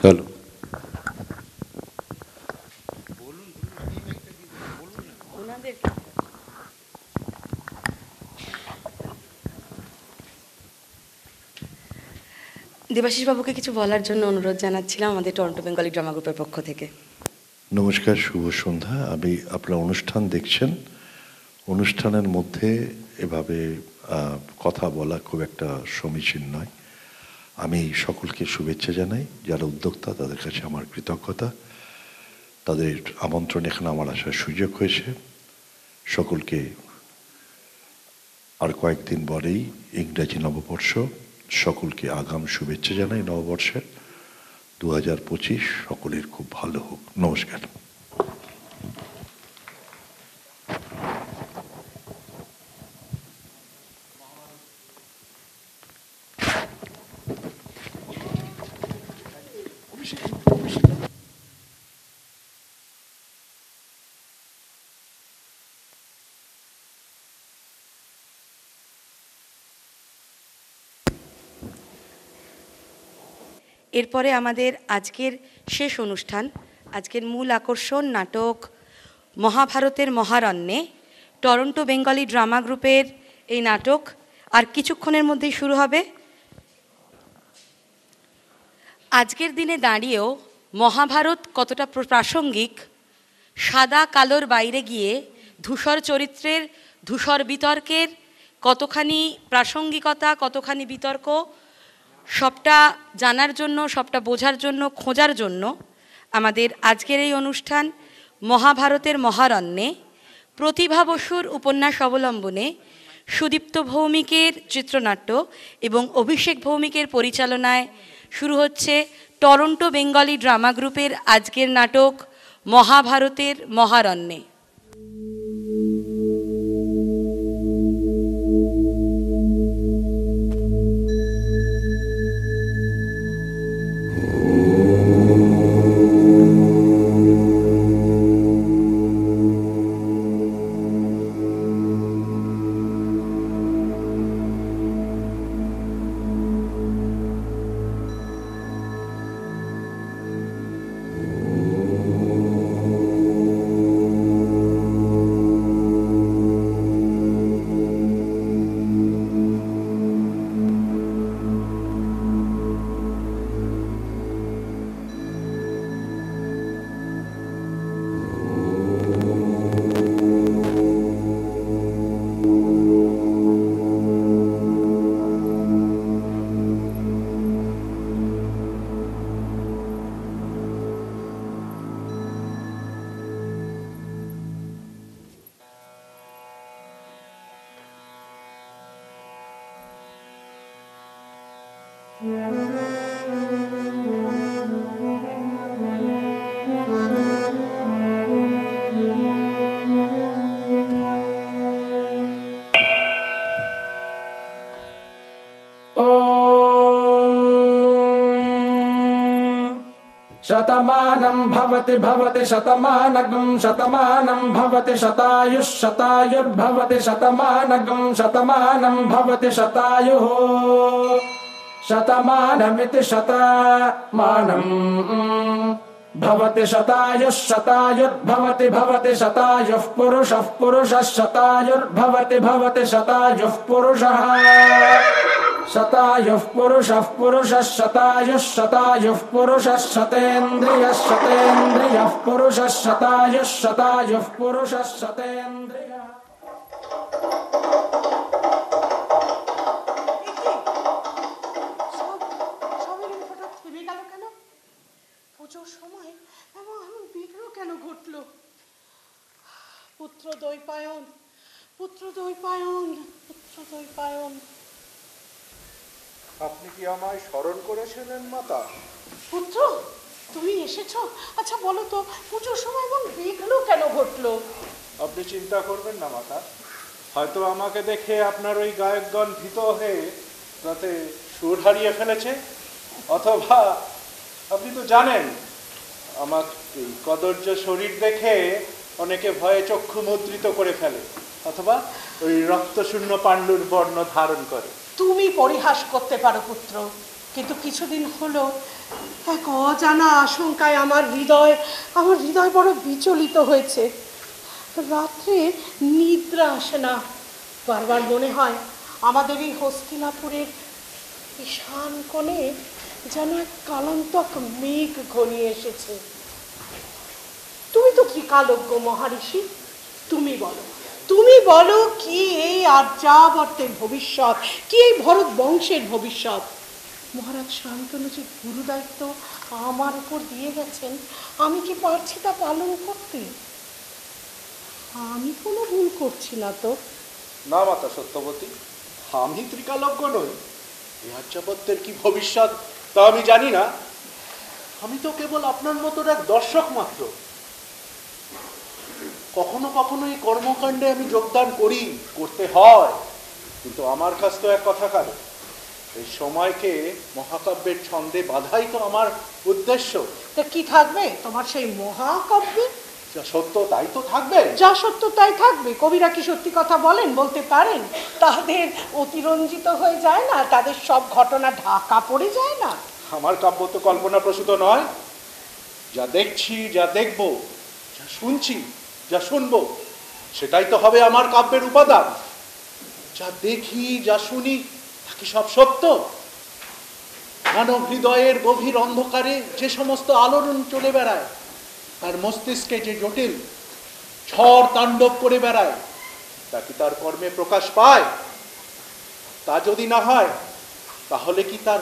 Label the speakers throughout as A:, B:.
A: Hello,
B: Debashis বাবুকে কিছু বলার জন্য অনুরোধ জানাচ্ছিলাম আমাদের টরন্টো বেঙ্গলি ড্রামা গ্রুপের পক্ষ থেকে।
A: নমস্কার, শুভ সন্ধ্যা। আমি আপনার অনুষ্ঠান দেখছেন, অনুষ্ঠানের মধ্যে এভাবে কথা বলা খুব একটা সমীচীন নয়। আমি সকলকে শুভেচ্ছা জানাই, যারা উদ্যোক্তা তাদের কাছে আমার কৃতজ্ঞতা। তাদের আমন্ত্রণ এখানে আমার আসার সুযোগ হয়েছে। সকলকে আর কয়েকদিন পরেই ইংরাজি নববর্ষ, সকলকে আগাম শুভেচ্ছা জানাই নববর্ষের। 2025 সকলের খুব ভালো হোক। নমস্কার।
B: এরপরে আমাদের আজকের শেষ অনুষ্ঠান, আজকের মূল আকর্ষণ নাটক মহাভারতের মহারণ্যে। টরন্টো বেঙ্গলি ড্রামা গ্রুপের এই নাটক আর কিছুক্ষণের মধ্যেই শুরু হবে। আজকের দিনে দাঁড়িয়েও মহাভারত কতটা প্রাসঙ্গিক, সাদা কালোর বাইরে গিয়ে ধূসর চরিত্রের ধূসর বিতর্কের কতখানি প্রাসঙ্গিকতা, কতখানি বিতর্ক, সবটা জানার জন্য, সবটা বোঝার জন্য, খোঁজার জন্য আমাদের আজকের এই অনুষ্ঠান মহাভারতের মহারণ্যে। প্রতিভা বসুর উপন্যাস অবলম্বনে সুদীপ্ত ভৌমিকের চিত্রনাট্য এবং অভিষেক ভৌমিকের পরিচালনায় শুরু হচ্ছে টরন্টো বেঙ্গলি ড্রামা গ্রুপের আজকের নাটক মহাভারতের মহারণ্যে।
C: शतमानं भवति भवति शतमानगं शतमानं भवति शतायुः शतायुर्भवति शतमानगं शतमानं भवति शतायुः शतमानमिति शतमानं भवति शतायुः शतायुर्भवति भवति शतायुः पुरुषः पुरुषः शतायुर्भवति भवति शतायुः पुरुषः शतायुः पुरुषः पुरुषः शतायुः शतायुः पुरुषः शतेन्द्रियः शतेन्द्रियः पुरुषः शतायुः शतायुः पुरुषः शतेन्द्रियः।
D: পুজোর সময় এমন বিঘ্ন কেন ঘটল? পুত্র দ্বৈপায়ন, পুত্র দ্বৈপায়ন, পুত্র দ্বৈপায়ন।
E: আপনি কি আমায় স্মরণ করেছিলেন মাতা?
D: পুত্র, তুমি এসেছো? আচ্ছা বলো তো, পুজোর সময় এমন বিঘ্ন কেন ঘটলো?
E: আপনি চিন্তা করবেন না মাতা, হয়তো আমাকে দেখে আপনার ওই গায়কগণ ভীত হয়ে তাতে সুর হারিয়ে ফেলেছে, অথবা আপনি তো জানেন আমার এই কদর্য শরীর দেখে অনেকে ভয়ে চক্ষু মুদ্রিত করে ফেলে, অথবা ওই রক্তশূন্য পাণ্ডুর বর্ণ ধারণ করে।
D: তুমি পরিহাস করতে পারো পুত্র, কিন্তু কিছুদিন হলো এক অজানা আশঙ্কায় আমার হৃদয় বড় বিচলিত হয়েছে। রাত্রে নিদ্রা আসে না, বারবার মনে হয় আমাদের এই হস্তিনাপুরের ঈশান কোণে যেন এক কালান্তক মেঘ ঘনিয়ে এসেছে। তুমি তো ত্রিকালজ্ঞ মহারিষি, তুমি বলো কি এই আর্যাবর্তের ভবিষ্যৎ, কি এই ভরত বংশের ভবিষ্যৎ? মহারাজ শান্তনু যে গুরু দায়িত্ব আমার উপর দিয়ে গেছেন, আমি কি পারছি তা পালন করতে? আমি কোনো ভুল করছি না তো?
E: না মাতা সত্যবতী, আমি ত্রিকালজ্ঞ নই। এই আর্যাবর্তের কি ভবিষ্যৎ তা আমি জানি না। আমি তো কেবল আপনার মতো এক দর্শক মাত্র। কখনো কখনো এই কর্মকাণ্ডে আমি যোগদান করতে হয়, কিন্তু আমার কাছ তো এক কথা কারো, এই সময়কে মহাকাব্যের ছন্দে বাঁধাই তো আমার উদ্দেশ্য।
D: তা কি থাকবে তোমার সেই মহাকাব্যে?
E: যা সত্য তাই তো থাকবে।
D: যা সত্য তাই থাকবে। কবিরা কি সত্যি কথা বলতে পারেন? তাদের অতিরঞ্জিত হয়ে যায় না? তাদের সব ঘটনা ঢাকা পড়ে যায় না?
E: আমার কাব্য তো কল্পনা প্রসূত নয়। যা দেখছি, যা দেখব, যা শুনছি, যা শুনবো, সেটাই তো হবে আমার কাব্যের উপাদান। যা দেখি, যা শুনি, তা কি সব সত্য? মানব হৃদয়ের গভীর অন্ধকারে যে সমস্ত আলোড়ন চলে বেড়ায়, তার মস্তিষ্কে যে জটিল ঝড় তাণ্ডব করে বেড়ায়, তা কি তার কর্মে প্রকাশ পায়? তা যদি না হয়, তাহলে কি তার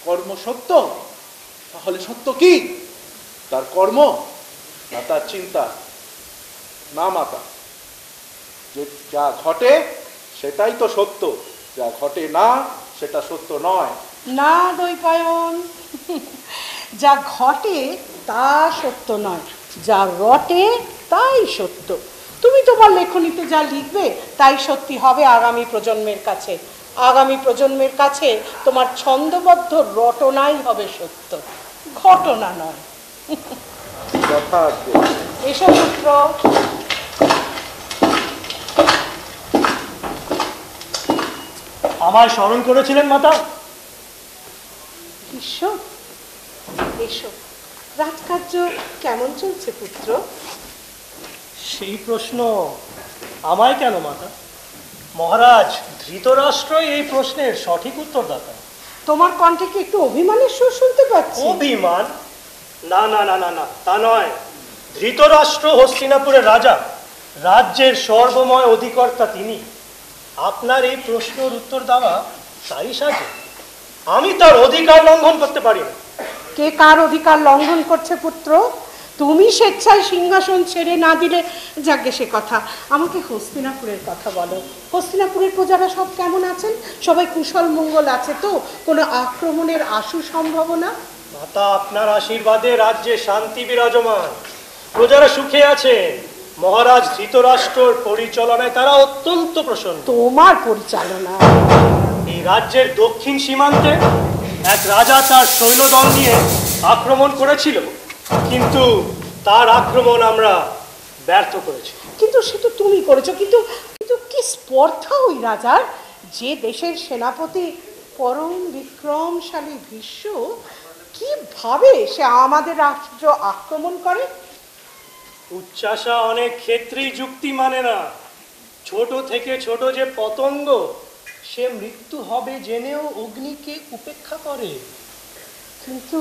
E: কর্ম সত্য? তাহলে সত্য কি? তার কর্ম না তার চিন্তা? না মাতা, যে যা ঘটে সেটাই তো সত্য, যা ঘটে না সেটা সত্য নয়।
D: না দ্বৈপায়ন, যা ঘটে তা সত্য নয়, যা রটে তাই সত্য। তুমি তোমার লেখনীতে যা লিখবে তাই সত্যি হবে আগামী প্রজন্মের কাছে। আগামী প্রজন্মের কাছে তোমার ছন্দবদ্ধ রটনাই হবে সত্য, ঘটনা নয়। এসো পুত্র।
F: আমায় স্মরণ করেছিলেন মাতা?
D: এসো এসো। রাজকার্য কেমন চলছে পুত্র?
F: সেই প্রশ্ন আমায় কেন মাতা? মহারাজ ধৃতরাষ্ট্রই এই প্রশ্নের সঠিক উত্তরদাতা।
D: তোমার কণ্ঠে কি একটু অভিমানের সুর শুনতে পাচ্ছি?
F: অভিমান? না না না না না, তা নয়। ধৃতরাষ্ট্র হস্তিনাপুরের রাজা, রাজ্যের সর্বময় অধিকর্তা তিনি। আপনার এই প্রশ্নের উত্তর দেওয়া তাই সাজে। আমি তার অধিকার লঙ্ঘন করতে পারি না।
D: কে কার অধিকার লঙ্ঘন করছে পুত্র? তুমি স্বেচ্ছায় সিংহাসন ছেড়ে না দিলে যাকে সে কথা। আমাকে হস্তিনাপুরের কথা বলো। হস্তিনাপুরের প্রজারা সব কেমন আছেন? সবাই কুশল মঙ্গল আছে তো? কোনো আক্রমণের আশু সম্ভাবনা?
F: মাতা, আপনার আশীর্বাদে রাজ্যে শান্তি বিরাজমান, প্রজারা সুখে আছেন। মহারাজ ধৃতরাষ্ট্রর পরিচালনায় তারা অত্যন্ত প্রসন্ন।
D: তোমার পরিচালনা?
F: এই রাজ্যের দক্ষিণ সীমান্তে এক রাজা তার সৈন্যদল নিয়ে আক্রমণ করেছিল, কিন্তু তার আক্রমণ আমরা ব্যর্থ করেছি।
D: কিন্তু সে তো তুমি করেছো। কিন্তু কিন্তু কি স্পর্ধা ওই রাজার, যে দেশের সেনাপতি পরম বিক্রমশালী ভীষ্ম, কিভাবে সে আমাদের রাজ্য আক্রমণ করে?
F: উচ্চাসা অনেক ক্ষেত্রেই যুক্তি মানে না। ছোট থেকে ছোট যে পতঙ্গ, সে মৃত্যু হবে জেনেও অগ্নিকে উপেক্ষা করে।
D: কিন্তু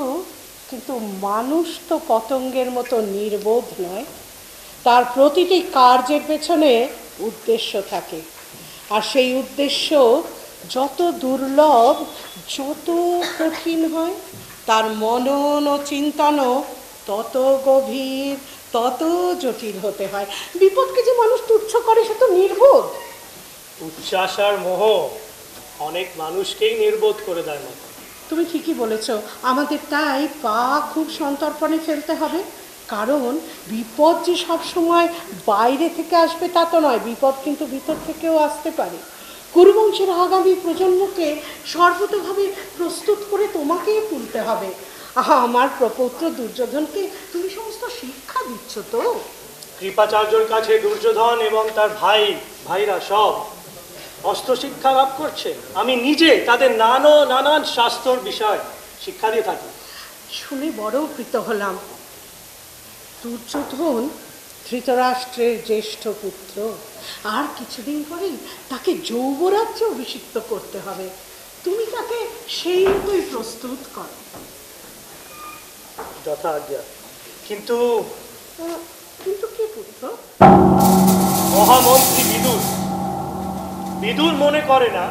D: কিন্তু মানুষ তো পতঙ্গের মতো নির্বোধ নয়। তার প্রতিটি কার্যের পেছনে উদ্দেশ্য থাকে, আর সেই উদ্দেশ্য যত দুর্লভ, যত কঠিন হয়, তার মনন ও চিন্তনও তত গভীর, তত জটিল হতে হয়। বিপদকে যে মানুষ তুচ্ছ করে সে তো নির্বোধ।
F: উচ্চাসার মোহ অনেক মানুষকেই নির্বোধ করে দেয় না।
D: তুমি ঠিকই বলেছ। আমাদের তাই পা খুব সন্তর্পণে ফেলতে হবে, কারণ বিপদ যে সব সময় বাইরে থেকে আসবে তা তো নয়। বিপদ কিন্তু ভিতর থেকেও আসতে পারে। কুরুবংশের আগামী প্রজন্মকে সর্বতভাবে প্রস্তুত করে তোমাকেই তুলতে হবে। আমার প্রপৌত্র দুর্যোধনকে তুমি সমস্ত শিক্ষা দিচ্ছ তো?
F: কৃপাচার্যর কাছে দুর্যোধন এবং তার ভাইরা সব অস্ত্র শিক্ষা লাভ করছে। আমি নিজে তাদের নানান শাস্ত্রর বিষয় শিক্ষা দিয়ে থাকি।
D: শুনে বড় উপকৃত হলাম। দুর্যোধন ধৃতরাষ্ট্রের জ্যেষ্ঠ পুত্র, আর কিছুদিন পরেই তাকে যৌবরাজ্যে অভিষিক্ত করতে হবে। তুমি তাকে সেই মতোই প্রস্তুত করো।
F: যথা আজ্ঞা। কিন্তু
D: কিন্তু কি পুত্র?
F: মহামন্ত্রী বিদুর মনে করে না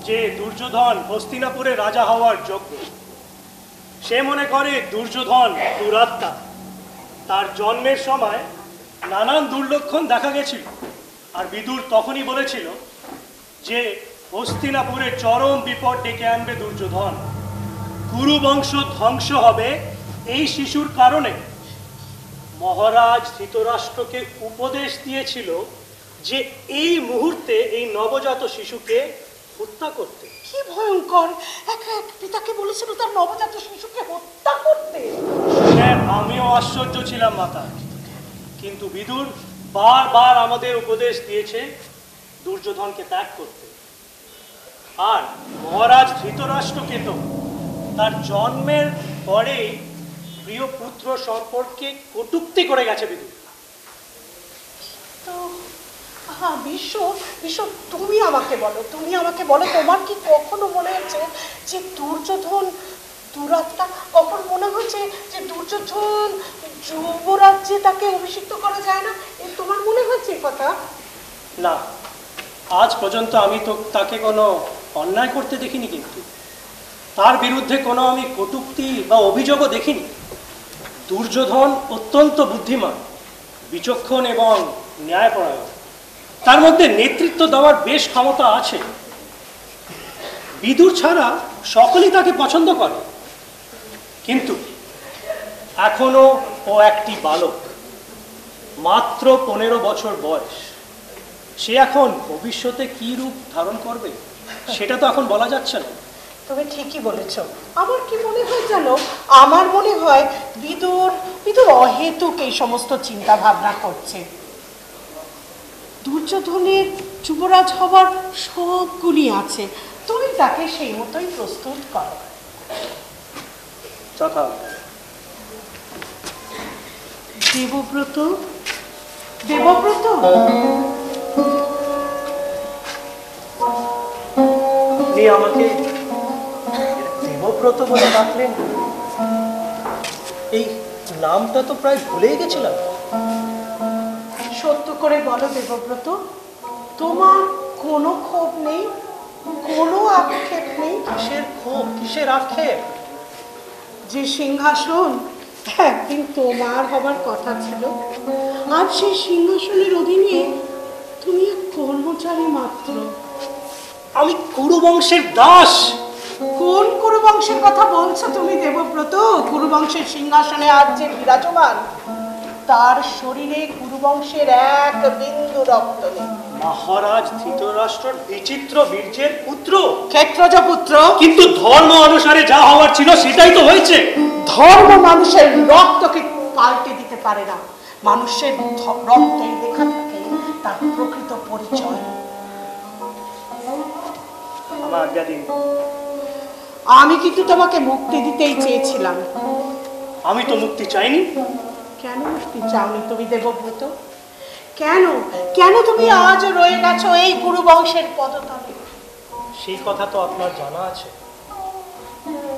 F: যে দুর্যোধন হস্তিনাপুরে রাজা হওয়ার যোগ্য। সে মনে করে দুর্যোধন দুরাত্মা। তার জন্মের সময় নানান দুর্লক্ষণ দেখা গেছিল, আর বিদুর তখনই বলেছিল যে হস্তিনাপুরে চরম বিপদ ডেকে আনবে দুর্যোধন। কুরু বংশ ধ্বংস হবে এই শিশুর কারণে। মহারাজ ধৃতরাষ্ট্রকে উপদেশ দিয়েছিল যে এই মুহূর্তে এই নবজাত শিশুকে হত্যা করতে।
D: কি ভয়ঙ্কর! এক পিতাকে বলেছিল তার নবজাত শিশুকে হত্যা করতে।
F: আমিও আশ্চর্য ছিলাম মাতা, কিন্তু বিদুর বারবার আমাদের উপদেশ দিয়েছে দুর্যোধনকে ত্যাগ করতে। আর মহারাজ ধৃতরাষ্ট্রকে তো তার জন্মের পরে প্রিয় পুত্র সম্পর্কে কটূক্তি করে গেছে বিদুর।
D: তো বিশ্ব, তুমি আমাকে বলো, তোমার কি কখনো মনে হচ্ছে যে দুর্যোধন দুরাত্মা? কখনো মনে হচ্ছে যে দুর্যোধন যুবরাজ্যে তাকে অভিষিক্ত করা যায় না? তোমার মনে হচ্ছে কথা?
F: না, আজ পর্যন্ত আমি তো তাকে কোনো অন্যায় করতে দেখিনি, কিন্তু তার বিরুদ্ধে কোনো আমি কটূক্তি বা অভিযোগও দেখিনি। দুর্যোধন অত্যন্ত বুদ্ধিমান, বিচক্ষণ এবং ন্যায়পরায়ণ। তার মধ্যে নেতৃত্ব দেওয়ার বেশ ক্ষমতা আছে। বিদুর ছাড়া সকলেই তাকে পছন্দ করে, কিন্তু এখনো ও একটি বালক, মাত্র 15 বছর বয়স। সে এখন ভবিষ্যতে কি রূপ ধারণ করবে সেটা তো এখন বলা যাচ্ছে না।
D: তুমি ঠিকই বলেছ। আমার কি মনে হয় জানো, আমার মনে হয় বিদুর অহেতুক এই সমস্ত চিন্তা ভাবনা করছে। দুর্যোধনের যুবরাজ হবার সবগুলি আছে, তুমি তাকে সেই মতোই প্রস্তুত করো।
F: যথা।
D: দেবব্রত,
F: আপনি আমাকে দেবব্রত বলে ডাকলেন, এই নামটা তো প্রায় ভুলেই গেছিলাম।
D: সত্য করে বলো দেবব্রত, তোমার কোনো ক্ষোভ নেই, কোনো আক্ষেপ নেই?
F: কিসের ক্ষোভ, কিসের আক্ষেপ?
D: যে সিংহাসন একদিন তোমার হবার কথা ছিল, আর সেই সিংহাসনের অধীনে তুমি এক কর্মচারী মাত্র।
F: আমি কুরুবংশের দাস।
D: কোন কুরুবংশের কথা বলছো তুমি দেবব্রত? কুরুবংশের সিংহাসনে আজ যে বিরাজমান, তার শরীরে কুরুবংশের এক বিন্দু রক্ত নেই।
F: মহারাজ ধৃতরাষ্ট্রের বিচিত্র বীর্যের পুত্র,
D: ক্ষেত্রজ পুত্র।
F: কিন্তু ধর্ম অনুসারে যা হওয়ার ছিল সেটাই তো হয়েছে।
D: ধর্ম মানুষের রক্তকে পাল্টে দিতে পারে না। মানুষের রক্তে লেখা থাকে তার প্রকৃত পরিচয়।
F: আমার আজ্ঞা দিন।
D: আমি কিন্তু তোমাকে মুক্তি দিতেই চেয়েছিলাম।
F: আমি তো মুক্তি চাইনি।
D: কেন মুক্তি চাওনি তুমি দেবব্রত? কেন তুমি আজ রয়ে গেছো এই কুরুবংশের পদতলে?
F: সেই কথা তো আপনার জানা আছে।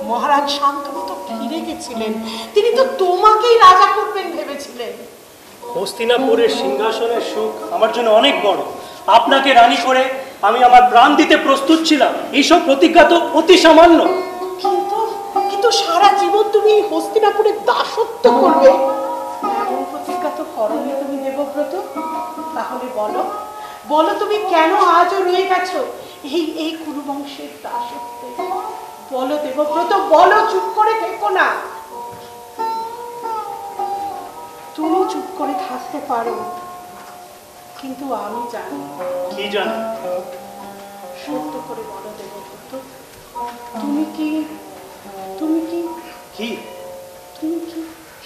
D: মহারাজ শান্তনু তো ফিরে গেছিলেন, তিনি তো তোমাকেই রাজা করবেন ভেবেছিলেন।
F: হস্তিনাপুরের সিংহাসনের সুখ আমার জন্য অনেক বড়। আপনাকে রানী করে আমি আমার প্রাণ দিতে প্রস্তুত ছিলাম। এইসব প্রতিজ্ঞা তো অতি সামান্য।
D: কিন্তু সারা জীবন তুমি এই হস্তিনাপুরের দাসত্ব করবে, এমন প্রতিজ্ঞা তো করোনি তুমি দেবব্রত। তাহলে বলো তুমি কেন আজও রয়ে গেছো এই কুরুবংশের দাসত্বে? বলো দেবব্রত, বলো, চুপ করে থেকো না। তুমি চুপ করে থাকতে পারো, কিন্তু আমি জানি।
F: কি জানি?
D: সত্য করে বলো দেবব্রত, তুমি কি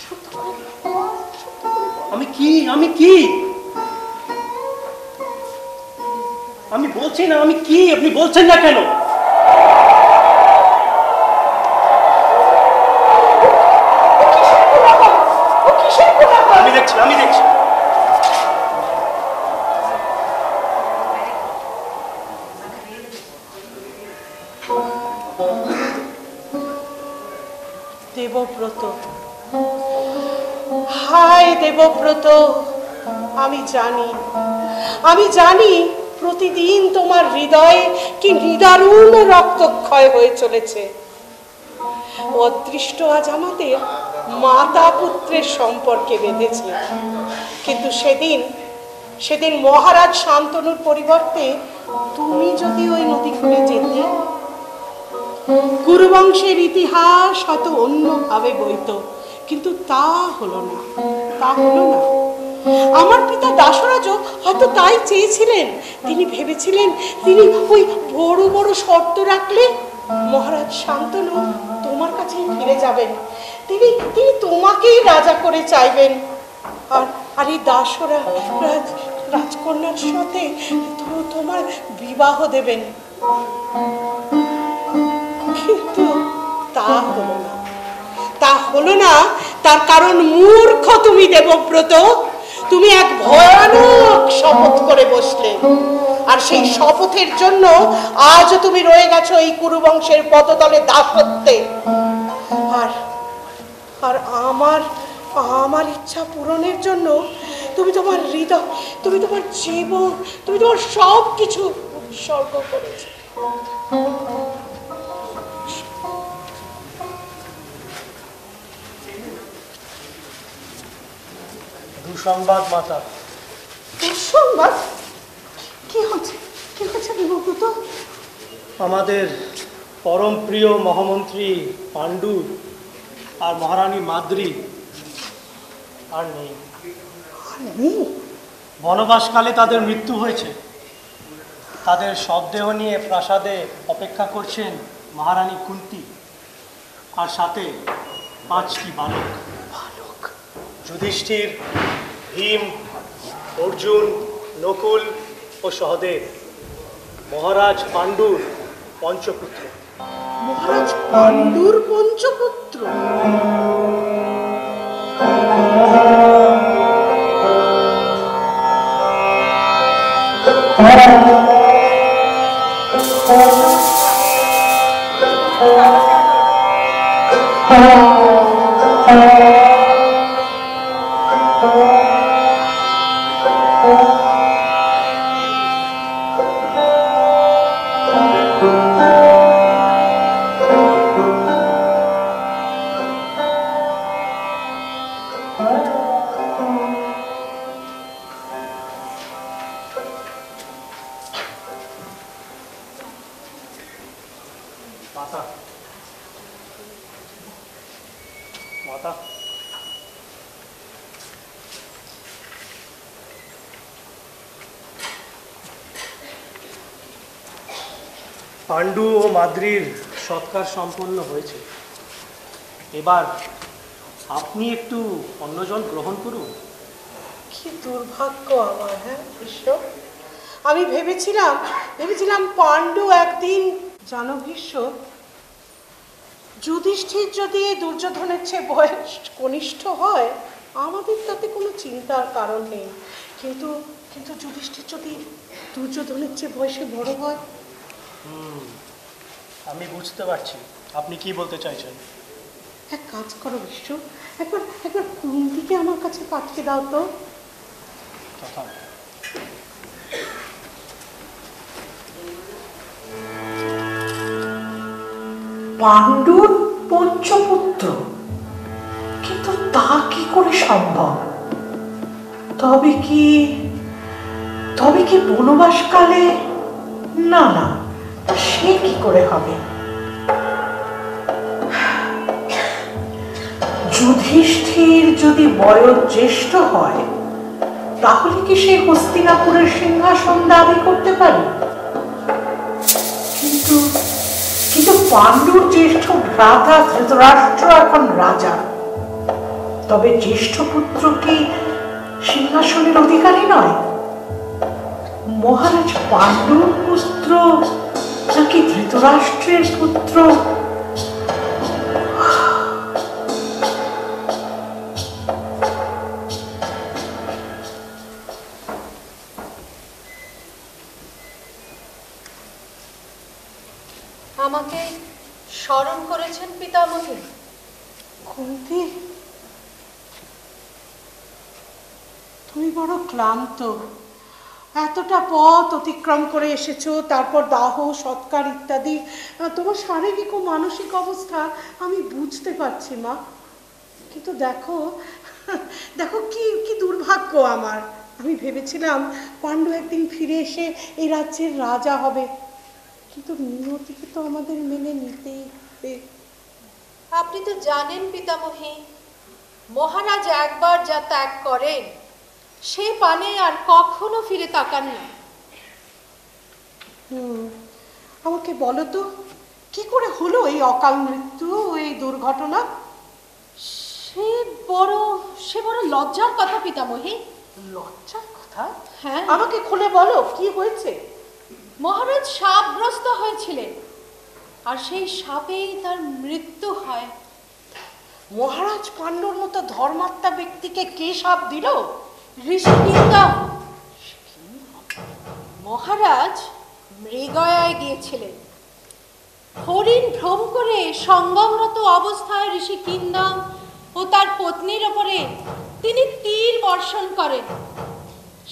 D: সত্য করে
F: আমি কি আমি বলছি না আমি কি, আপনি বলছেন না কেন? আমি দেখছি।
D: দেবব্রত, হায় দেবব্রত, আমি জানি প্রতিদিন তোমার হৃদয়ে কি নিদারুণ রক্তক্ষয় হয়ে চলেছে। অদৃষ্ট আজ আমাদের মাতা পুত্রের সম্পর্কে বেঁধেছে, কিন্তু সেদিন মহারাজ শান্তনুর পরিবর্তে তুমি যদি ওই নদী খুলে যেতে, কুরুবংশের ইতিহাস হয়তো অন্যভাবে বইত, কিন্তু তা হলো না। আমার পিতা দাসরাজও হয়তো তাই চেয়েছিলেন। তিনি ভেবেছিলেন তিনি ওই বড় বড় শর্ত রাখলে মহারাজ শান্তনু তোমার কাছেই ফিরে যাবেন। তিনি তোমাকেই রাজা করে চাইবেন, আর এই দাসরা রাজকন্যার সাথে তোমার বিবাহ দেবেন। কিন্তু তা হলো না। তার কারণ মূর্খ তুমি দেবব্রত। তুমি এক ভয়ানক শপথ করে বসলে, আর সেই শপথের জন্য আজও তুমি রয়ে গেছো এই কুরুবংশের পদতলে দাসত্বে। আর আমার ইচ্ছা পূরণের জন্য তুমি তোমার হৃদয়, তুমি তোমার জীবন, তুমি তোমার সব কিছু উৎসর্গ করেছো।
F: দুঃসংবাদ মাতা।
D: দুঃসংবাদ? কি হচ্ছে দেবব্রত?
F: আমাদের পরম প্রিয় মহামন্ত্রী পাণ্ডু আর মহারানী মাদ্রি আর নেই। বনবাসকালে তাদের মৃত্যু হয়েছে। তাদের শবদেহ নিয়ে প্রাসাদে অপেক্ষা করছেন মহারানী কুন্তী আর সাথে 5টি বালক। যুধিষ্ঠির, ভীম, অর্জুন, নকুল ও সহদেব, মহারাজ পাণ্ডুর পঞ্চপুত্র।
D: মহারাজ পাণ্ডুর পঞ্চপুত্র?
F: মাতা, পাণ্ডু ও মাদ্রির সৎকার সম্পন্ন হয়েছে। এবার আপনি একটু অন্নজল গ্রহণ করুন।
D: কি দুর্ভাগ্য আমার! হ্যাঁ ঈশ্বর, আমি ভেবেছিলাম পাণ্ডু একদিন, জানো ভীষ্ম, যুধিষ্ঠির যদি দুর্যোধনের চেয়ে বয়স কনিষ্ঠ হয় আমাদের তাতে কোনো চিন্তার কারণ নেই, কিন্তু যুধিষ্ঠির যদি দুর্যোধনের চেয়ে বয়সে বড় হয়।
F: আমি বুঝতে পারছি আপনি কি বলতে চাইছেন।
D: এক কাজ করো ভীষ্ম, একবার কুন্তিকে আমার কাছে পাঠিয়ে দাও তো।
F: কথা
G: পাণ্ডুর পঞ্চপুত্র, কিন্তু তা কি করে সম্ভব? তবে কি বনবাসকালে? না, সে কি করে হবে? যুধিষ্ঠির যদি বয়োজ্যেষ্ঠ হয় তাহলে কি সে হস্তিনাপুরের সিংহাসন দাবি করতে পারে? কিন্তু পাণ্ডুর জ্যেষ্ঠ ভ্রাতা ধৃতরাষ্ট্র এখন রাজা, তবে জ্যেষ্ঠ পুত্র কি সিংহাসনের অধিকারী নয়? মহারাজ পাণ্ডুর পুত্র নাকি ধৃতরাষ্ট্রের পুত্র?
D: আমাকে স্মরণ করেছেন পিতামহী?
G: কুন্তি, তুমি বড় ক্লান্ত। এতটা পথ অতিক্রম করে এসেছো, তারপর দাহ সৎকার ইত্যাদি। তোমার শারীরিক ও মানসিক অবস্থা আমি বুঝতে পারছি মা, কিন্তু দেখো দেখো কি কি দুর্ভাগ্য আমার। আমি ভেবেছিলাম পাণ্ডু একদিন ফিরে এসে এই রাজ্যের রাজা হবে, কিন্তু নিয়তিকে তো আমাদের মেনে নিতেই হবে।
D: আপনি তো জানেন পিতামহী, মহারাজ একবার যা ত্যাগ করেন সে পানে আর কখনো ফিরে তাকান না।
G: আমাকে বলো তো, কি করে হলো এই অকাল মৃত্যু, এই দুর্ঘটনা?
D: সে বড় লজ্জার কথা পিতামহী।
G: লজ্জার কথা?
D: হ্যাঁ,
G: আমাকে খুলে বলো কি হয়েছে।
D: মহারাজ সাপগ্রস্ত হয়েছিলেন, আর সেই সাপেই তার মৃত্যু হয়।
G: মহারাজ পাণ্ডুর মতো ধর্মাত্মা ব্যক্তিকে কে সাপ দিল?
D: ঋষিকিন্দম। মহারাজ মৃগয়ায় গিয়েছিলেন। হরিণ ভ্রম করে সঙ্গমরত অবস্থায় ঋষিকিন্দম ও তার পত্নীর ওপরে তিনি তীর বর্ষণ করেন।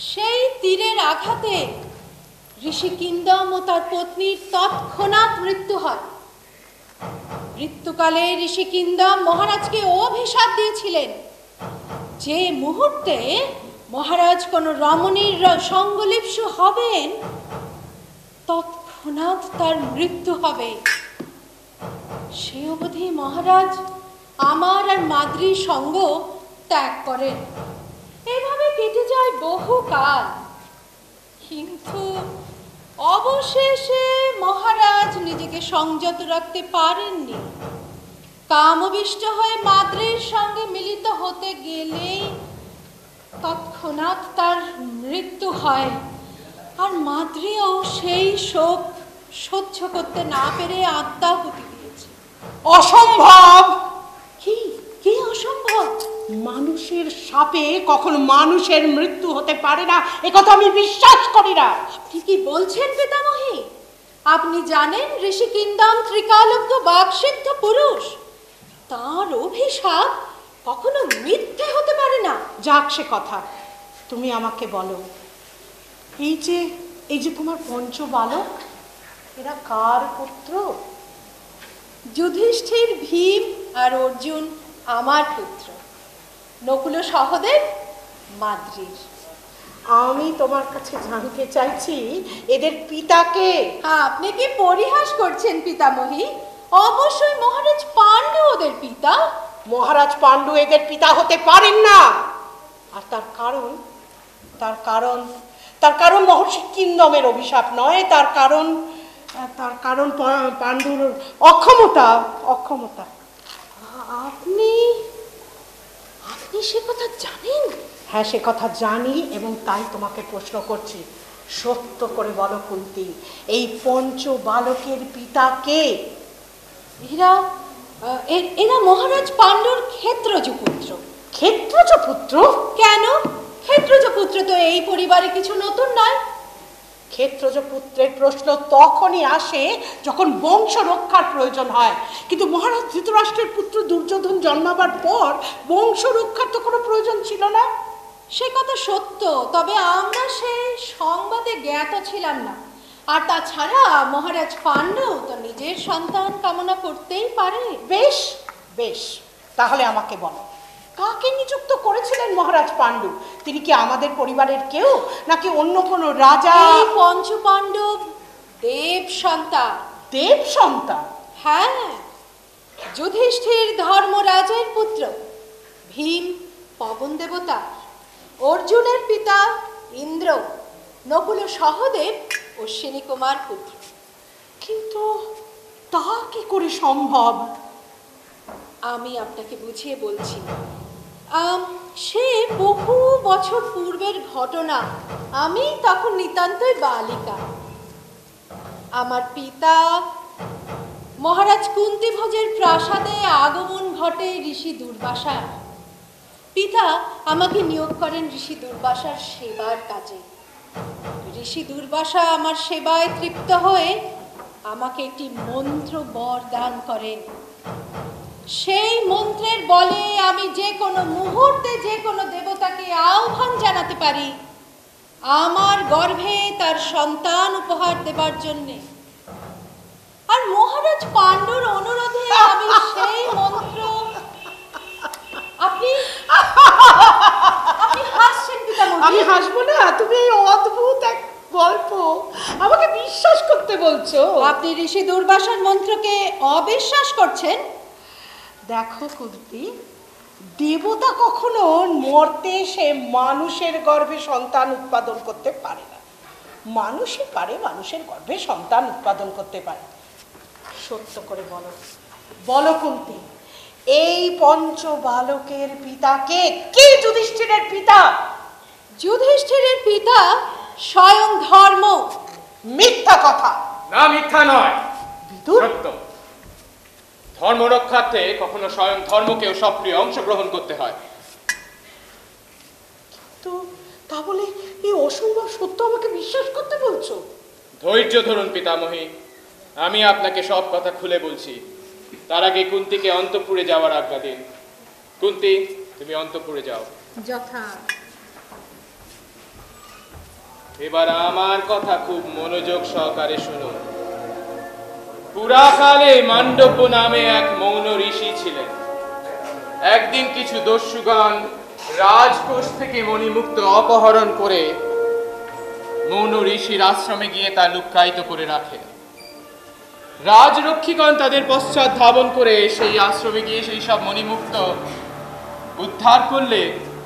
D: সেই তীরের আঘাতে ঋষিকিন্দম ও তার পত্নীর তৎক্ষণাৎ মৃত্যু হয়। মৃত্যুকালে ঋষিকিন্দম মহারাজকে অভিশাপ দিয়েছিলেন, যে মুহূর্তে মহারাজ কোনো রমণীর সঙ্গলিপ্সু হবেন তৎক্ষণাৎ তার মৃত্যু হবে। সে অবধি মহারাজ আমার আর মাদ্রির সঙ্গ ত্যাগ করেন। এভাবে কেটে যায় বহু কাল, কিন্তু অবশেষে মহারাজ নিজেকে সংযত রাখতে পারেননি। কামবিষ্ট হয়ে মাদ্রির সঙ্গে মিলিত হতে গেলেই তৎক্ষণাৎ তার মৃত্যু হয়, আর মাদ্রিও সেই শোক সহ্য করতে না পেরে আত্মাহুতি দিয়েছে।
G: অসম্ভব!
D: কি কি অসম্ভব?
G: মানুষের সাপে কখনো মানুষের মৃত্যু হতে পারে না, একথা আমি বিশ্বাস করি না।
D: আপনি কি বলছেন পিতামহী? আপনি জানেন ঋষিকিন্দম ত্রিকালব্ধ বাকসিদ্ধ পুরুষ, তার অভিশাপ কখনো মিথ্যে হতে পারে না।
G: যাক সে কথা, তুমি আমাকে বলো, এই যে তোমার পঞ্চ বালক, এরা কার পুত্র?
D: যুধিষ্ঠির, ভীম আর অর্জুন আমার পুত্র, নকুল সহদেব মাদ্রির।
G: আমি তোমার কাছে জানতে চাইছি এদের পিতাকে।
D: আপনি কি পরিহাস করছেন পিতামহী? অবশ্যই মহারাজ পাণ্ডু ওদের পিতা।
G: মহারাজ পাণ্ডু এদের পিতা হতে পারেন না। আর তার কারণ মহর্ষি কিন্দমের অভিশাপ নয়, তার কারণ পাণ্ডুর অক্ষমতা।
D: আপনি সে কথা জানেন?
G: হ্যাঁ, সে কথা জানি, এবং তাই তোমাকে প্রশ্ন করছি। সত্য করে বলো কুন্তি, এই পঞ্চ বালকের পিতা কে?
D: এরা মহারাজ পাণ্ডুর ক্ষেত্রজ পুত্র।
G: ক্ষেত্রজ পুত্র?
D: কেন? ক্ষেত্রজ পুত্র তো এই পরিবারে কিছু নতুন নয়।
G: ক্ষেত্রজ পুত্রের প্রশ্ন তখনই আসে যখন বংশ রক্ষার প্রয়োজন হয়, কিন্তু মহারাজ ধৃতরাষ্ট্রের পুত্র দুর্যোধন জন্মাবার পর বংশ রক্ষার তো কোনো প্রয়োজন ছিল না।
D: সে কথা সত্য, তবে আমরা সেই সংবাদে জ্ঞাত ছিলাম না। আর তাছাড়া মহারাজ পাণ্ডু তো নিজের সন্তান কামনা করতেই পারে।
G: বেশ বেশ, তাহলে আমাকে বলো, কাকে নিযুক্ত করেছিলেন মহারাজ পাণ্ডু? তিনি কি আমাদের পরিবারের কেউ, নাকি অন্য কোনো রাজা?
D: এই পঞ্চ পাণ্ডব দেব সন্তান।
G: দেব সন্তান?
D: হ্যাঁ, যুধিষ্ঠির ধর্মরাজের পুত্র, ভীম পবন দেবতা, অর্জুনের পিতা ইন্দ্র, নকুল সহদেব অশ্বিনী কুমার পুত্র।
G: কিন্তু তা কি করে সম্ভব?
D: আমি আপনাকে বুঝিয়ে বলছি। সে বহু বছর পূর্বের ঘটনা। আমি তখন নিতান্তই বালিকা। আমার পিতা মহারাজ কুন্তিভোজের প্রাসাদে আগমন ঘটে ঋষি দুর্বাসার। পিতা আমাকে নিয়োগ করেন ঋষি দুর্বাসার সেবার কাজে। ঋষি দুর্বাসা আমার সেবায় তৃপ্ত হয়ে আমাকে একটি মন্ত্র বর দান করেন। সেই মন্ত্রের বলে আমি যে কোনো মুহূর্তে যে কোনো দেবতাকে আহ্বান জানাতে পারি আমার গর্ভে তার সন্তান উপহার দেবার জন্যে। আর মহারাজ পাণ্ডুর অনুরোধে আমি সেই মন্ত্র। আপনি হাসছেন পিতামহী?
G: আমি হাসবো না? তুমি এই অদ্ভুত এক গল্প আমাকে বিশ্বাস করতে বলছো?
D: আপনি ঋষি দুর্বাসার মন্ত্রকে অবিশ্বাস করছেন?
G: দেখো কুন্তি, দেবতা কখনো মরতে সে মানুষের গর্ভে সন্তান উৎপাদন করতে পারে না। মানুষই পারে মানুষের গর্ভে সন্তান উৎপাদন করতে পারে। সত্য করে বলো, বলো কুন্তি, এই পঞ্চ বালকের পিতা কে? কে যুধিষ্ঠিরের পিতা?
D: যুধিষ্ঠিরের পিতা স্বয়ং ধর্ম।
G: মিথ্যা কথা।
H: না, মিথ্যা নয়,
G: বিদুর,
H: সত্য। ধর্ম রক্ষার্থে কখনো স্বয়ং ধর্মকেও সক্রিয় অংশগ্রহণ করতে হয়।
G: তো তা বলে এই অসম্ভব সত্য আমাকে বিশ্বাস করতে বলছো?
H: ধৈর্য ধরুন পিতামহী, আমি আপনাকে সব কথা খুলে বলছি। তার আগে কুন্তিকে অন্তঃপুরে যাওয়ার আজ্ঞা দিন। কুন্তি, তুমি অন্তঃপুরে যাও।
D: যথা।
H: এবার আমার কথা খুব মনোযোগ সহকারে শুনুন। পুরাকালে মান্ডব্য নামে এক মৌন ঋষি ছিলেন। একদিন কিছু দস্যুগণ রাজকোষ থেকে মণিমুক্ত অপহরণ করে মৌন ঋষির আশ্রমে গিয়ে তা লুক্কায়িত করে রাখে। রাজরক্ষীগণ তাদের পশ্চাৎ ধাবন করে সেই আশ্রমে গিয়ে সেই সব মণিমুক্ত উদ্ধার করলে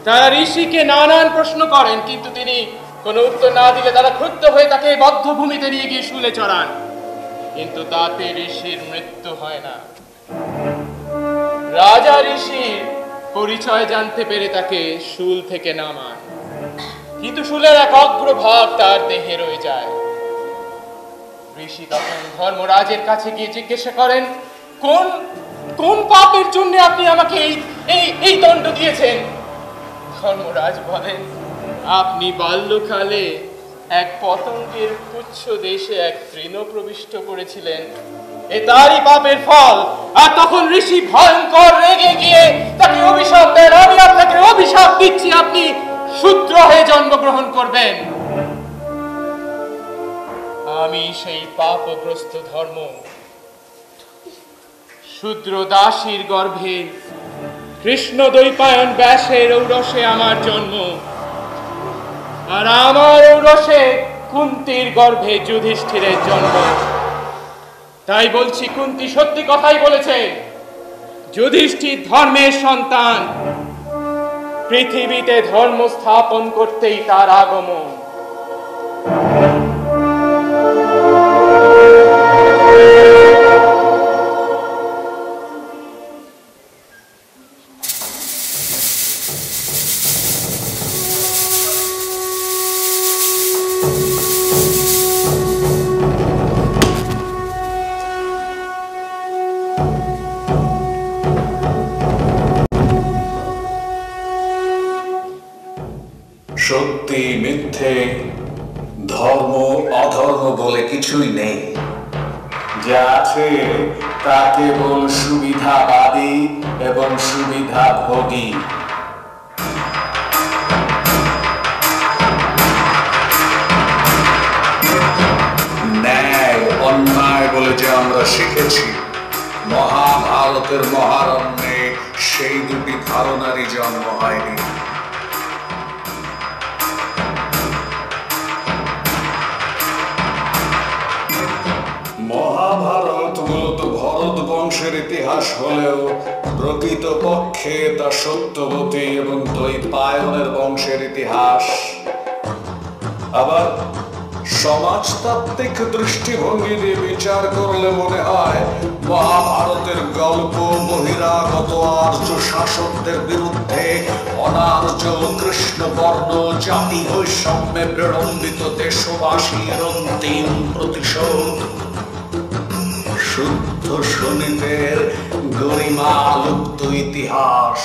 H: তারা ঋষিকে নানান প্রশ্ন করেন, কিন্তু তিনি কোনো উত্তর না দিলে তারা ক্রুদ্ধ হয়ে তাকে বদ্ধভূমিতে নিয়ে গিয়ে শুলে চড়ান। কিন্তু তাতে ঋষির মৃত্যু হয় না। রাজা ঋষির পরিচয় জানতে পেরে তাকে শুল থেকে নামান, কিন্তু শুলের এক অগ্রভাগ তার দেহে রয়ে যায়। ঋষি তখন ধর্মরাজের কাছে গিয়ে জিজ্ঞাসা করেন, কোন কোন পাপের জন্য আপনি আমাকে এই দণ্ড দিয়েছেন? ধর্মরাজ বলেন, আপনি বাল্যকালে এক পতঙ্গের পুচ্ছ দেশে এক তৃণ প্রবিষ্ট করেছিলেন, এ তারই পাপের ফল। আর তখন ঋষি ভয়ঙ্কর রেগে গিয়ে তাকে অভিশাপ দেন, আমি আপনাকে অভিশাপ দিচ্ছি, আপনি শূদ্র হয়ে জন্মগ্রহণ করবেন। আমি সেই পাপগ্রস্ত ধর্ম শূদ্র দাসীর গর্ভে কৃষ্ণ দ্বৈপায়ন ব্যাসের ঔরসে আমার জন্ম, আর আমার ঔরসে কুন্তির গর্ভে যুধিষ্ঠিরের জন্ম। তাই বলছি, কুন্তি সত্যি কথাই বলেছে, যুধিষ্ঠির ধর্মের সন্তান। পৃথিবীতে ধর্ম স্থাপন করতেই তার আগমন।
I: সত্যি মিথ্যে, ধর্ম অধর্ম বলে কিছুই নেই। যা আছে তা কেবল সুবিধাবাদী এবং সুবিধাভোগী। ন্যায় অন্যায় বলে যে আমরা শিখেছি, মহাভারতের মহারণ্যে সেই দুটি ধারণারই জন্ম হয়নি। মহাভারত মূলত ভরত বংশের ইতিহাস হলেও প্রকৃতপক্ষে তা সত্যবতী এবং দ্বৈপায়নের বংশের ইতিহাস। আবার সমাজতাত্ত্বিক দৃষ্টিভঙ্গি দিয়ে বিচার করলে মনে হয় মহাভারতের গল্প বহিরাগত আর্য শাসকদের বিরুদ্ধে অনার্য কৃষ্ণবর্ণ জাতি বৈষম্যে বিড়ম্বিত দেশবাসীর অন্তিম প্রতিশোধ। শুদ্ধ শনিদের গরিমা লুপ্ত ইতিহাস।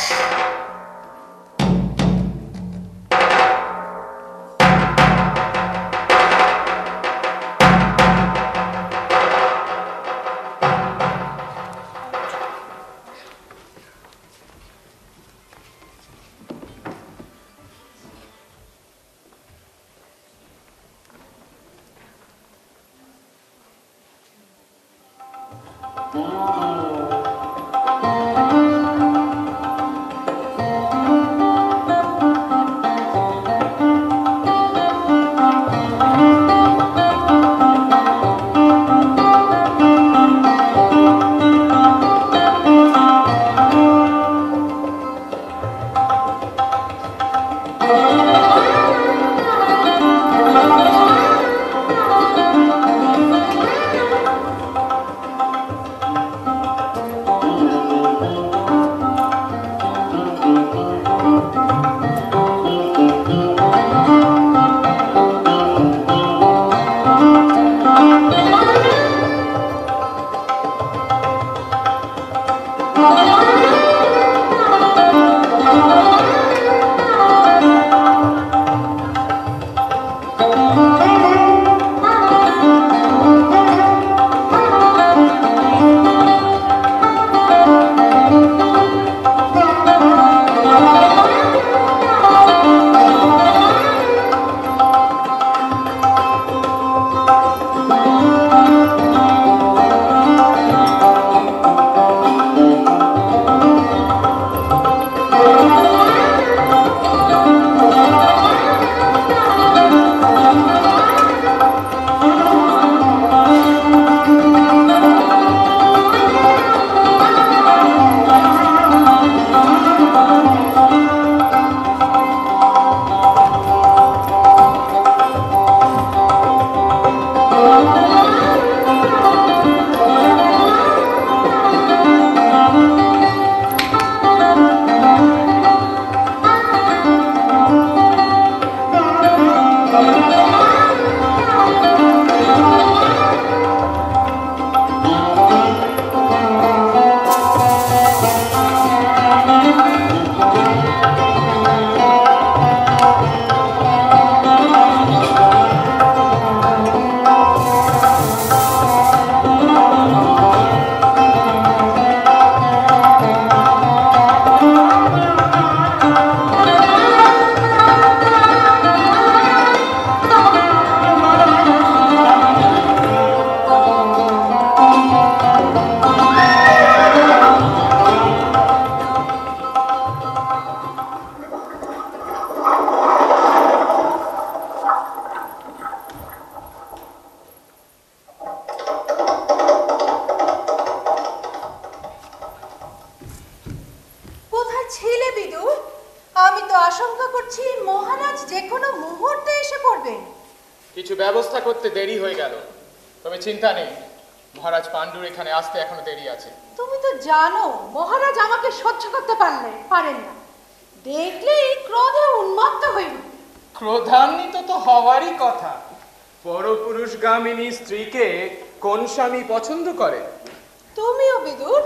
H: কিছু ব্যবস্থা করতে দেরি হয়ে গেল, তবে চিন্তা নেই, মহারাজ পাণ্ডুর এখানে আসতে এখনো দেরি আছে।
D: তুমি তো জানো মহারাজ আমাকে সহ্য করতে পারেন না, দেখলেই ক্রোধে উন্মত্ত হইব।
H: ক্রোধান্বিত তো হওয়ারই কথা। পরপুরুষগামিনী স্ত্রীকে কোন স্বামী পছন্দ করে?
D: তুমিও বিদুর,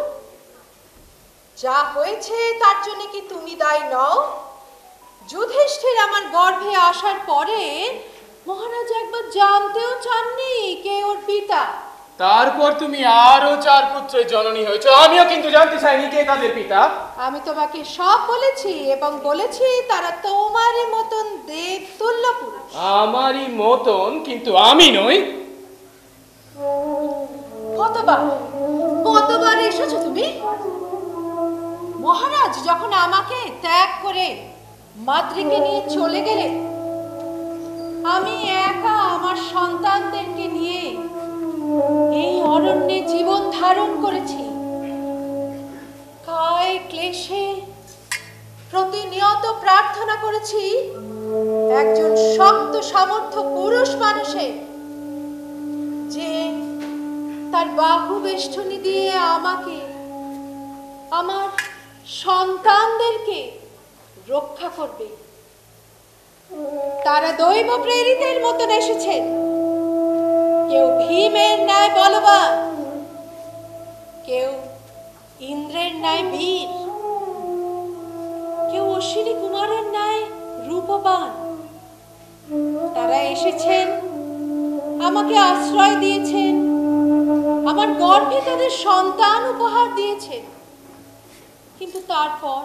D: যা হয়েছে তার জন্য কি তুমি দায়ী নও? যুধিষ্ঠির আমার গর্ভে আসার পরে মহারাজ একবার জানতেও চাননি কে ওর পিতা।
H: তারপর তুমি আরো 4 পুত্রের জননী হয়েছো, আমিও কিন্তু জানতে চাইনি কে তাদের পিতা।
D: আমি তোমাকে সব বলেছি এবং বলেছি তারা তোমারই মতন দেবতুল্য পুরুষ।
H: আমারই মতন, কিন্তু আমি নই।
D: কতবার এসেছো তুমি? মহারাজ যখন আমাকে ত্যাগ করে মাদ্রিকে নিয়ে চলে গেলেন, আমি একা আমার সন্তানদেরকে নিয়ে এই অরণ্যে জীবন ধারণ করেছি। কায় ক্লেশে প্রতিনিয়ত প্রার্থনা করেছি একজন শক্ত সামর্থ্য পুরুষ মানুষের যে তার বাহু বেষ্টনী দিয়ে আমাকে, আমার সন্তানদেরকে রক্ষা করবে। তারা দৈব প্রেরিতের মতন এসেছেন। কেউ ভীমের ন্যায় বলবান, কেউ ইন্দ্রের ন্যায় বীর, কেউ অশ্বিনী কুমারের ন্যায় রূপবান। তারা এসেছেন, আমাকে আশ্রয় দিয়েছেন, আমার গর্ভে তাদের সন্তান উপহার দিয়েছেন। কিন্তু তারপর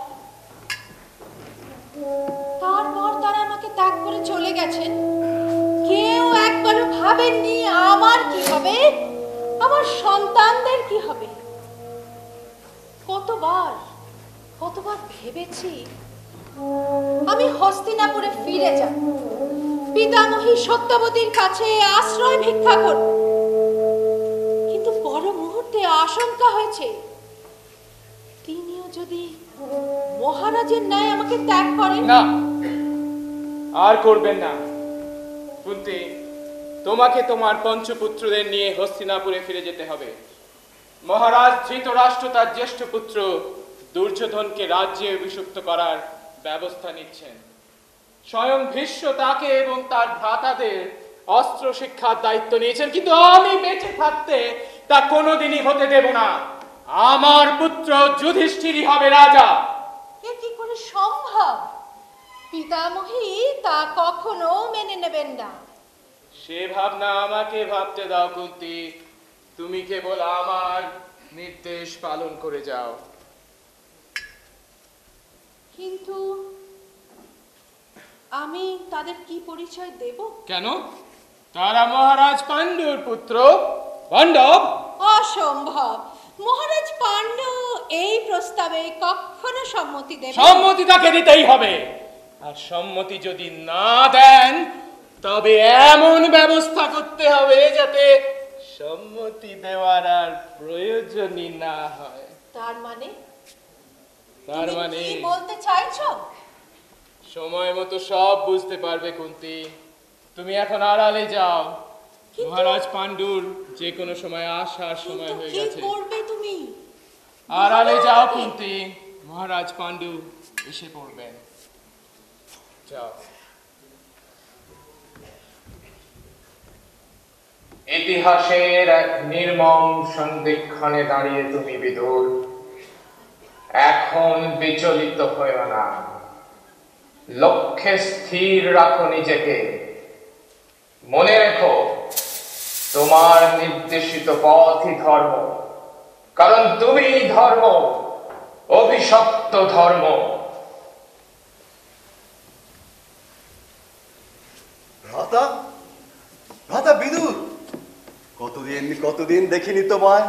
D: তারা আমাকে ত্যাগ করে চলে গেছেন। কেউ একবারও ভাবেননি আমার কি হবে, আমার সন্তানদের কি হবে। কতবার ভেবেছি আমি হস্তিনাপুরে ফিরে যাব, পিতামহী সত্যবতীর কাছে আশ্রয় ভিক্ষা করব। কিন্তু পর মুহূর্তে আশঙ্কা হয়েছে, তিনিও যদি মহারাজের ন্যায় আমাকে ত্যাগ করেন।
H: না, আর করবেন না কুন্তী। তোমাকে তোমার পঞ্চপুত্রদের নিয়ে হস্তিনাপুরে ফিরে যেতে হবে। মহারাজ ধৃতরাষ্ট্র তার জ্যেষ্ঠ পুত্র দুর্যোধনকে রাজ্যে অভিষিক্ত করার ব্যবস্থা নিচ্ছেন। স্বয়ং ভীষ্ম তাকে এবং তার ভ্রাতাদের অস্ত্র শিক্ষার দায়িত্ব নিয়েছেন। কিন্তু আমি বেঁচে থাকতে তা কোনোদিনই হতে দেব না। আমার পুত্র যুধিষ্ঠিরই হবে রাজা।
D: এ কি করে সম্ভব? পিতামহী তা কখনো মেনে নেবেন না।
H: সে ভাবনা আমাকে ভাবতে দাও কুন্তী। তুমি কেবল আমার নির্দেশ পালন করে যাও।
D: কিন্তু আমি তাদের কি পরিচয় দেব?
H: কেন? তারা মহারাজ পাণ্ডুর পুত্র। পাণ্ডব?
D: অসম্ভব। মহারাজ পাণ্ডু এই প্রস্তাবে কখনো সম্মতি দেবেন?
H: সম্মতি তাকে দিতেই হবে। আর সম্মতি যদি না দেন তবে এমন ব্যবস্থা করতে হবে যাতে সম্মতি দেওয়ার আর প্রয়োজনই না হয়।
D: তার মানে
H: কি
D: বলতে চাইছো?
H: সময় মতো সব বুঝতে পারবে কুন্তী। তুমি এখন আড়ালে যাও। মহারাজ পাণ্ডুর যে কোনো সময় আসার সময় হয়ে গেছে।
D: কি করবে তুমি?
H: আড়ালে যাও কুন্তী, মহারাজ পাণ্ডু এসে পড়বেন। যাও। ইতিহাসের এক নির্মম সন্ধিক্ষণে দাঁড়িয়ে তুমি বিদুর। এখন বিচলিত হয়ো না, লক্ষ্যে স্থির রাখো নিজেকে। মনে রেখো, তোমার নির্দেশিত পথই ধর্ম, কারণ তুমি ধর্ম, অভিশপ্ত ধর্ম।
J: ভ্রাতা বিদুর, কতদিন দেখিনি তোমায়।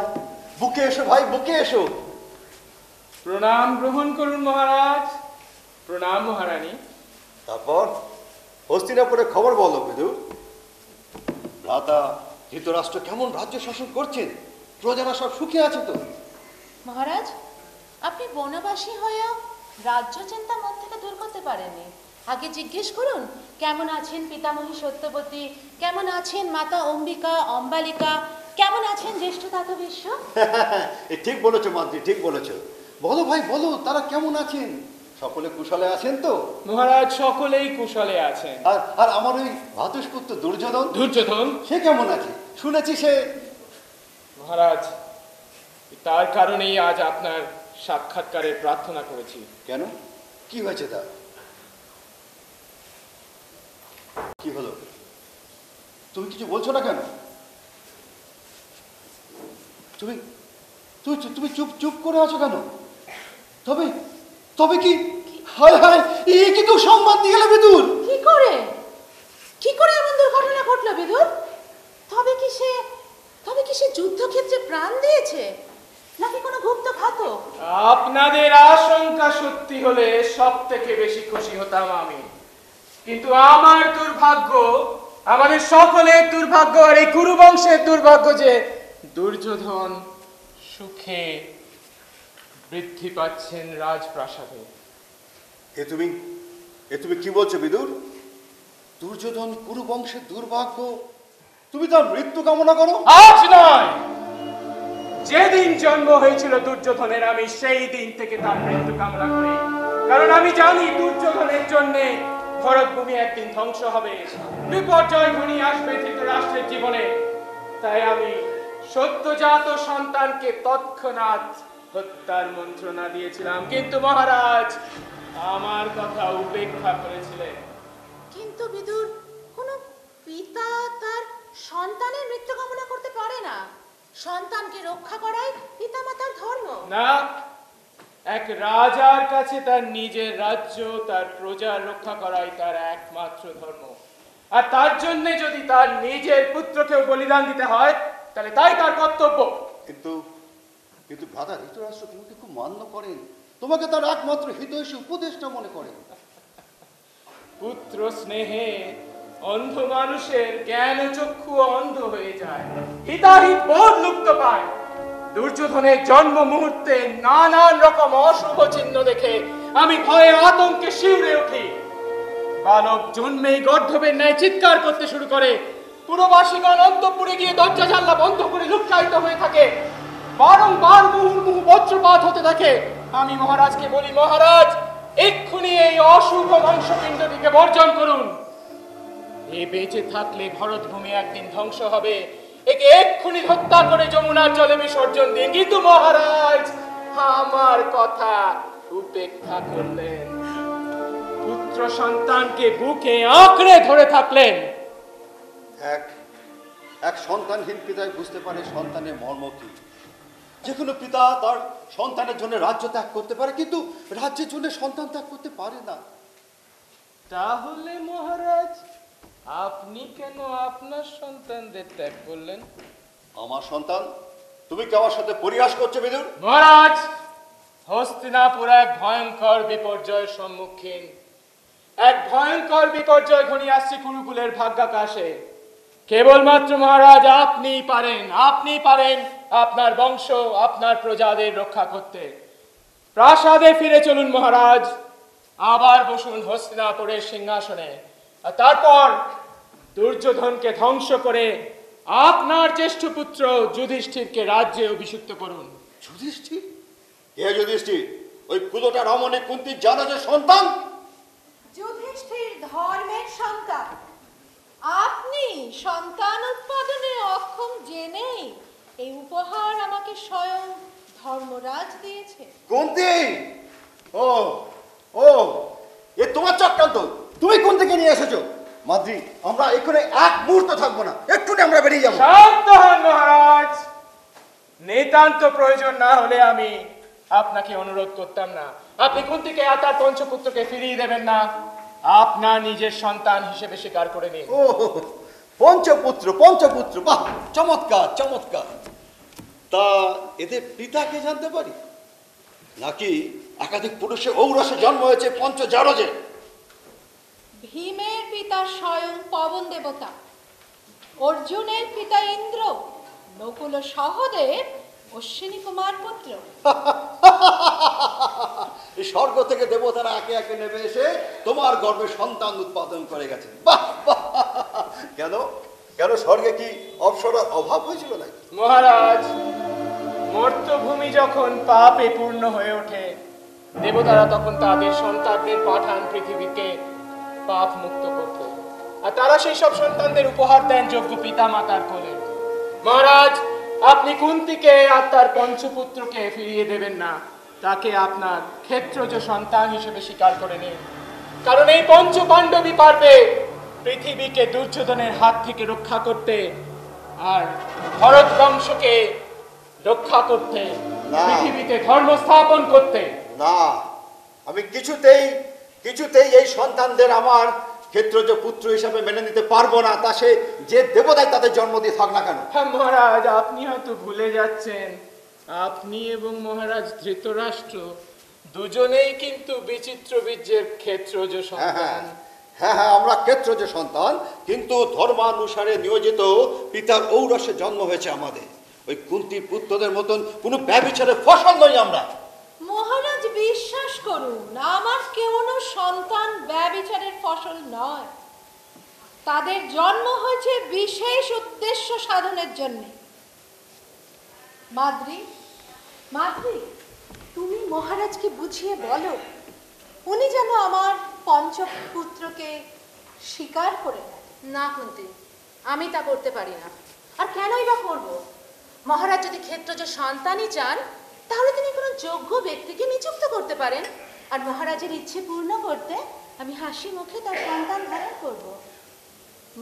J: বুকে এসো ভাই, বুকে এসো।
H: প্রণাম গ্রহণ করুন মহারাজ। প্রণাম মহারানী।
J: তারপর হস্তিনাপুরে খবর বলো বিদুর। ভ্রাতা ধৃতরাষ্ট্র কেমন রাজ্য শাসন করছেন? প্রজারা সব সুখে আছে তো?
K: মহারাজ, আপনি বনবাসী হয়েও রাজ্য চিন্তা মন থেকে দূর করতে পারেননি। আগে জিজ্ঞেস করুন কেমন আছেন পিতামহী সত্যবতী, কেমন আছেন মাতা অম্বিকা অম্বালিকা, কেমন আছেন জ্যেষ্ঠ দাদা ভীষ্ম।
J: ঠিক বলেছো মাদ্রি, ঠিক বলেছো। বলো ভাই বলো, তারা কেমন আছেন? সকলে কুশলে আছেন তো?
H: মহারাজ সকলেই কুশলে আছেন।
J: আর আমার ওই ভ্রাতুষ্পুত্র দুর্যোধন।
H: দুর্যোধন
J: সে কেমন আছে? শুনেছি সে।
H: মহারাজ, তার কারণেই আজ আপনার সাক্ষাৎকারের প্রার্থনা করেছি।
J: কেন? কি হয়েছে তার? কি হলো? তুমি কিছু বলছো না কেন? তুমি তুমি চুপ চুপ করে আছো কেন? তবে কি? হায় হায়, এই কি তো সংবাদ দিয়ে গেল বিদুর।
D: কি করে এমন দুর্ঘটনা ঘটলো বিদুর? তবে কি সে যুদ্ধক্ষেত্রে প্রাণ দিয়েছে, নাকি কোনো গুপ্ত ঘাতক?
H: আপনাদের আশঙ্কা সত্যি হলে সব থেকে বেশি খুশি হতাম আমি। কিন্তু আমার দুর্ভাগ্য, আমাদের সকলের দুর্ভাগ্য, আর এই কুরু বংশের দুর্ভাগ্য যে দুর্যোধন সুখে বৃদ্ধি পাচ্ছেন রাজপ্রাসাদে।
J: এ তুমি কি বলছো বিদুর? দুর্যোধন কুরু বংশের দুর্ভাগ্য? তুমি তার মৃত্যু কামনা করো?
H: আজ নয়, যেদিন জন্ম হয়েছিল দুর্যোধনের আমি সেই দিন থেকে তার মৃত্যু কামনা করি। কারণ আমি জানি দুর্যোধনের জন্য ভরতভূমি একদিন ধ্বংস হবে, বিপর্যয় ঘনিয়ে আসবে ধৃতরাষ্ট্রের জীবনে। তাই আমি সদ্যজাত সন্তানকে তৎক্ষণাৎ হত্যার মন্ত্রণা দিয়েছিলাম, কিন্তু মহারাজ আমার কথা উপেক্ষা করেছিলেন।
K: কিন্তু বিদুর, কোন পিতা তার সন্তানের মৃত্যু কামনা করতে পারে না। সন্তানকে রক্ষা করাই পিতামাতার ধর্ম।
H: না, এক রাজার কাছে তার নিজের রাজ্য, তার প্রজার রক্ষা করাই তার একমাত্র ধর্ম। আর তার জন্য যদি তার নিজের পুত্রকেও বলিদান দিতে হয়, তাহলে তাই তার কর্তব্য।
J: কিন্তু কিন্তু ভ্রাতা ধৃতরাষ্ট্র তোমাকে খুব মান্য করেন, তোমাকে তার একমাত্র হিতৈষী উপদেষ্টা মনে করেন।
H: পুত্র স্নেহে অন্ধ মানুষের জ্ঞান চক্ষু অন্ধ হয়ে যায়, হিতাহিত বোধ লুপ্ত পায়। দুর্যোধনের জন্ম মুহূর্তে নানান রকম অশুভ চিহ্ন দেখে আমি ভয়ে আতঙ্কে শিউরে উঠি। বালক জন্মেই গর্ধবের ন্যায় চিৎকার করতে শুরু করে। পুরবাসীগণ অন্তঃপুরে গিয়ে দরজা জানলা বন্ধ করে লুক্কায়িত হয়ে থাকে। বারংবার মুহুর্মুহু বজ্রপাত হতে থাকে। আমি মহারাজকে বলি, মহারাজ এক্ষুনি এই অশুভ মাংসপিণ্ডটিকে বর্জন করুন। এ বেঁচে থাকলে ভরতভূমি একদিন ধ্বংস হবে, একে এক্ষুনি হত্যা করে যমুনার জলে বিসর্জন দিন। কিন্তু মহারাজ আমার কথা উপেক্ষা করলেন, পুত্র সন্তানকে বুকে আঁকড়ে ধরে থাকলেন।
J: এক সন্তানহীন পিতাই বুঝতে পারে সন্তানের মর্ম কি। যে কোনো পিতা তার সন্তানের জন্য রাজ্য ত্যাগ করতে পারে, কিন্তু রাজ্যের জন্য সন্তান ত্যাগ করতে পারে না।
H: তাহলে মহারাজ আপনি কেন আপনার সন্তানদের ত্যাগ করলেন?
J: আমার সন্তান? তুমি কি আমার সাথে পরিহাস করছো বিদুর?
H: মহারাজ, হস্তিনাপুর এক ভয়ঙ্কর বিপর্যয়ের সম্মুখীন। এক ভয়ঙ্কর বিপর্যয় ঘনিয়ে আসছে কুরুকুলের ভাগ্যাকাশে। কেবলমাত্র মহারাজ আপনিই পারেন আপনার বংশ, আপনার প্রজাদের রক্ষা করতে। প্রাসাদে ফিরে চলুন মহারাজ, আবার বসুন হস্তিনাপুরের সিংহাসনে, আর তারপর দুর্যোধনকে ধ্বংস করে আপনার জ্যেষ্ঠ পুত্র যুধিষ্ঠিরকে রাজ্যে অভিষিক্ত করুন।
J: যুধিষ্ঠির? কে যুধিষ্ঠির? ওই কুলোটা রমণী কুন্তির জানাজের সন্তান?
K: যুধিষ্ঠির ধর্মের সন্তান। আপনি সন্তান উৎপাদনে অক্ষম জেনেই এই উপহার আমাকে স্বয়ং ধর্মরাজ দিয়েছে।
J: কুন্তি? ও ও, এ তোমার চক্রান্ত। তুমি কোন থেকে নিয়ে এসেছো? মাদ্রি, আমরা এখানে এক মুহূর্ত থাকবো না, এক্ষুনি আমরা বেরিয়ে যাবো।
H: শান্ত হন মহারাজ, নিতান্ত প্রয়োজন না হলে আমি আপনাকে অনুরোধ করতাম না। আপনি কুন্তিকে আর তার পঞ্চপুত্রকে ফিরিয়ে দেবেন না, আপনার নিজের সন্তান হিসেবে স্বীকার করে নিন।
J: ও পঞ্চপুত্র, বাহ, চমৎকার চমৎকার। তা এদের পিতাকে জানতে পারি? নাকি একাধিক পুরুষের ঔরসে জন্ম হয়েছে পঞ্চজারজে?
K: ভীমের পিতা স্বয়ং পবন দেবতা, অর্জুনের পিতা ইন্দ্র, নকুল সহদেব অশ্বিনী কুমার পুত্র।
J: এই স্বর্গ থেকে দেবতারা একে একে নেমে এসে তোমার গর্ভে সন্তান উৎপাদন করে গেছে। বাহ বাহ। কেন কেন স্বর্গে কি অপ্সরার অভাব হয়েছিল নাকি?
H: মহারাজ, মর্ত্যভূমি যখন পাপে পূর্ণ হয়ে ওঠে, দেবতারা তখন তাদের সন্তানদের পাঠান পৃথিবীকে পাপ মুক্ত করতে, আর তারা সেই সব সন্তানদের উপহার দেন যোগ্য পিতা মাতার কোলে। মহারাজ, আপনি কুন্তিকে আর তার পঞ্চপুত্রকে ফিরিয়ে দেবেন না, তাকে আপনার ক্ষেত্রজ সন্তান হিসেবে স্বীকার করে নিন। কারণ এই পঞ্চ পাণ্ডবই পারবে পৃথিবীকে দুর্যোধনের হাত থেকে রক্ষা করতে, আর ভরত বংশকে রক্ষা করতে, পৃথিবীতে ধর্ম স্থাপন করতে।
J: না, আমি কিছুতেই এই সন্তানদের আমার ক্ষেত্রজ পুত্র হিসাবে মেনে নিতে পারবো না। তা সে যে দেবতাই তাদের জন্ম দিয়ে থাক না কেন।
H: হ্যাঁ মহারাজ, আপনি হয়তো ভুলে যাচ্ছেন, আপনি এবং মহারাজ ধৃতরাষ্ট্র দুজনেই কিন্তু বিচিত্র বীর্যের ক্ষেত্রজ সন্তান।
J: হ্যাঁ, আমরা ক্ষেত্রজ সন্তান, কিন্তু ধর্মানুসারে নিয়োজিত পিতার ঔরসে জন্ম হয়েছে আমাদের। ওই কুন্তির পুত্রদের মতন কোনো ব্যভিচারের ফসল নই আমরা।
K: মহারাজ বিশ্বাস করুন, আমার কোনো সন্তান ব্যভিচারের ফসল নয়।
G: তাদের জন্ম হয়েছে বিশেষ উদ্দেশ্য সাধনের জন্য। মাদ্রি, মাদ্রি, তুমি মহারাজকে বুঝিয়ে বলো, উনি যেন আমার পঞ্চপুত্রকে স্বীকার করে নেন।
K: না কুন্তি, আমি তা করতে পারি না। আর কেনই বা করব? মহারাজ যদি ক্ষেত্রজ সন্তানই চান, তাহলে তিনি কোনো যোগ্য ব্যক্তিকে নিযুক্ত করতে পারেন। আর মহারাজের ইচ্ছে পূর্ণ করতে আমি হাসি মুখে তার সন্তান ধারণ করব।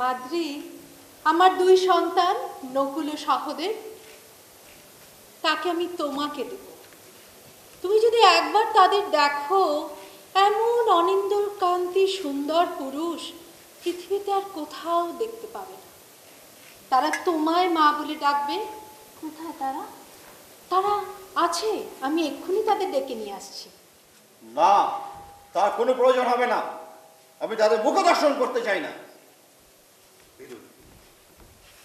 G: মাদ্রি, আমার 2 সন্তান নকুল ও সহদেব, তাকে আমি তোমাকে দেব। তুমি যদি একবার তাদের দেখো, এমন অনিন্দকান্তি সুন্দর পুরুষ পৃথিবীতে আর কোথাও দেখতে পাবে না। তারা তোমায় মা বলে ডাকবে।
K: কোথায় তারা?
G: তারা আছে, আমি এক্ষুনি তাদের ডেকে নিয়ে আসছি।
J: না, তার কোনো প্রয়োজন হবে না। আমি তাদের মুখ দর্শন করতে চাই না।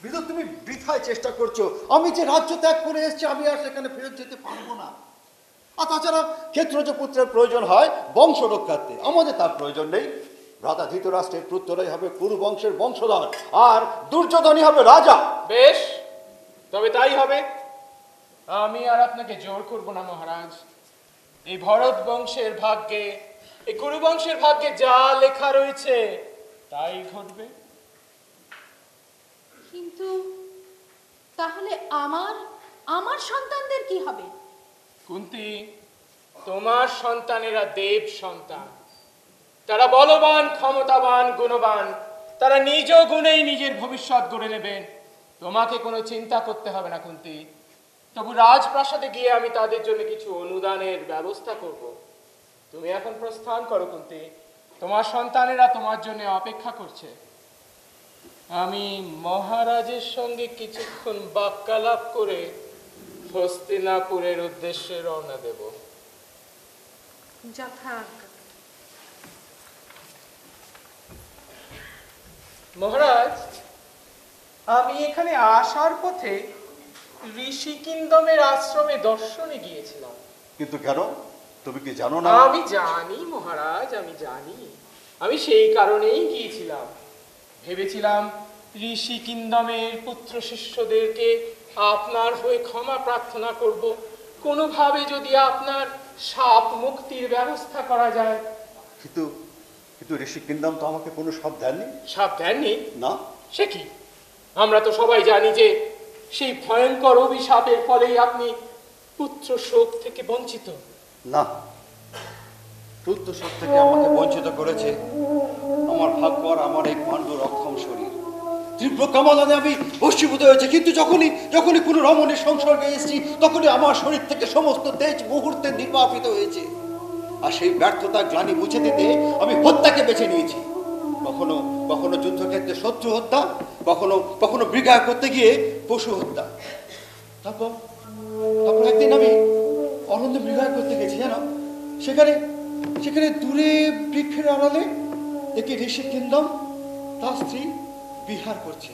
J: বিদুর, তুমি বৃথায় চেষ্টা করছো। আমি যে রাজ্য ত্যাগ করে এসেছি, আমি আর সেখানে ফেরত যেতে পারবো না। আর তাছাড়া ক্ষেত্রজ পুত্রের প্রয়োজন হয় বংশ রক্ষার্থে, আমাদের তার প্রয়োজন নেই। ভ্রাতা ধৃতরাষ্ট্রের পুত্ররাই হবে কুরু বংশের বংশধর, আর দুর্যোধনই হবে রাজা।
H: বেশ, তবে তাই হবে। আমি আর আপনাকে জোর করব না মহারাজ। এই ভরত বংশের ভাগ্যে, এই কুরু বংশের ভাগ্যে যা লেখা রয়েছে তাই ঘটবে।
G: কিন্তু তাহলে আমার সন্তানদের কি হবে?
H: কুন্তি, তোমার সন্তানেরা দেব সন্তান। তারা বলবান, ক্ষমতাবান, গুণবান। তারা নিজ গুণেই নিজের ভবিষ্যৎ গড়ে নেবেন। তোমাকে কোনো চিন্তা করতে হবে না কুন্তি। তবু রাজপ্রাসাদে গিয়ে আমি তাদের জন্য কিছু অনুদানের ব্যবস্থা করব। তুমি এখন প্রস্থান করো কুন্তি। তোমার সন্তানেরা তোমার জন্য অপেক্ষা করছে। আমি মহারাজের সঙ্গে কিছুক্ষণ বাক্যালাপ করে হস্তিনাপুরের উদ্দেশ্যে রওনা দেব। মহারাজ, আমি এখানে আসার পথে ঋষিকিন্দমের আশ্রমে দর্শনে গিয়েছিলাম।
J: কিন্তু কেন? তুমি কি জানো না?
H: আমি জানি মহারাজ, আমি জানি। আমি সেই কারণেই গিয়েছিলাম। ভেবেছিলাম ঋষিকিন্দমের পুত্র শিষ্যদেরকে আপনার হয়ে ক্ষমা প্রার্থনা করব। কোনোভাবে যদি আপনার সাপ মুক্তির ব্যবস্থা করা যায়।
J: কিন্তু ঋষিকিন্দম তো আমাকে কোনো সাপ দেননি।
H: সাপ দেননি?
J: না।
H: সে কি? আমরা তো সবাই জানি যে সেই ভয়ঙ্কর অভিশাপের ফলেই আপনি পুত্র শোক থেকে বঞ্চিত।
J: না, পুত্র শোক থেকে আমাকে বঞ্চিত করেছে আমার ভাগ্য আর আমার এই পাণ্ডুর অক্ষম শরীর। তীব্র কামালানে আমি বশীভূত হয়েছে, কিন্তু যখনই কোনো রমণীর সংসর্গে এসেছি, তখনই আমার শরীর থেকে সমস্ত তেজ মুহূর্তে নির্বাপিত হয়েছে। আর সেই ব্যর্থতা গ্লানি মুছে দিতে আমি হত্যাকে বেছে নিয়েছি। কখনো যুদ্ধক্ষেত্রে শত্রু হত্যা, কখনো বিগ্রহ করতে গিয়ে পশু হত্যা। তারপর একদিন আমি অরণ্যে বিগ্রহ করতে গেছি, জানো। সেখানে দূরে বৃক্ষের আড়ালে দেখি ঋষিকিন্দম তার স্ত্রী বিহার করছে।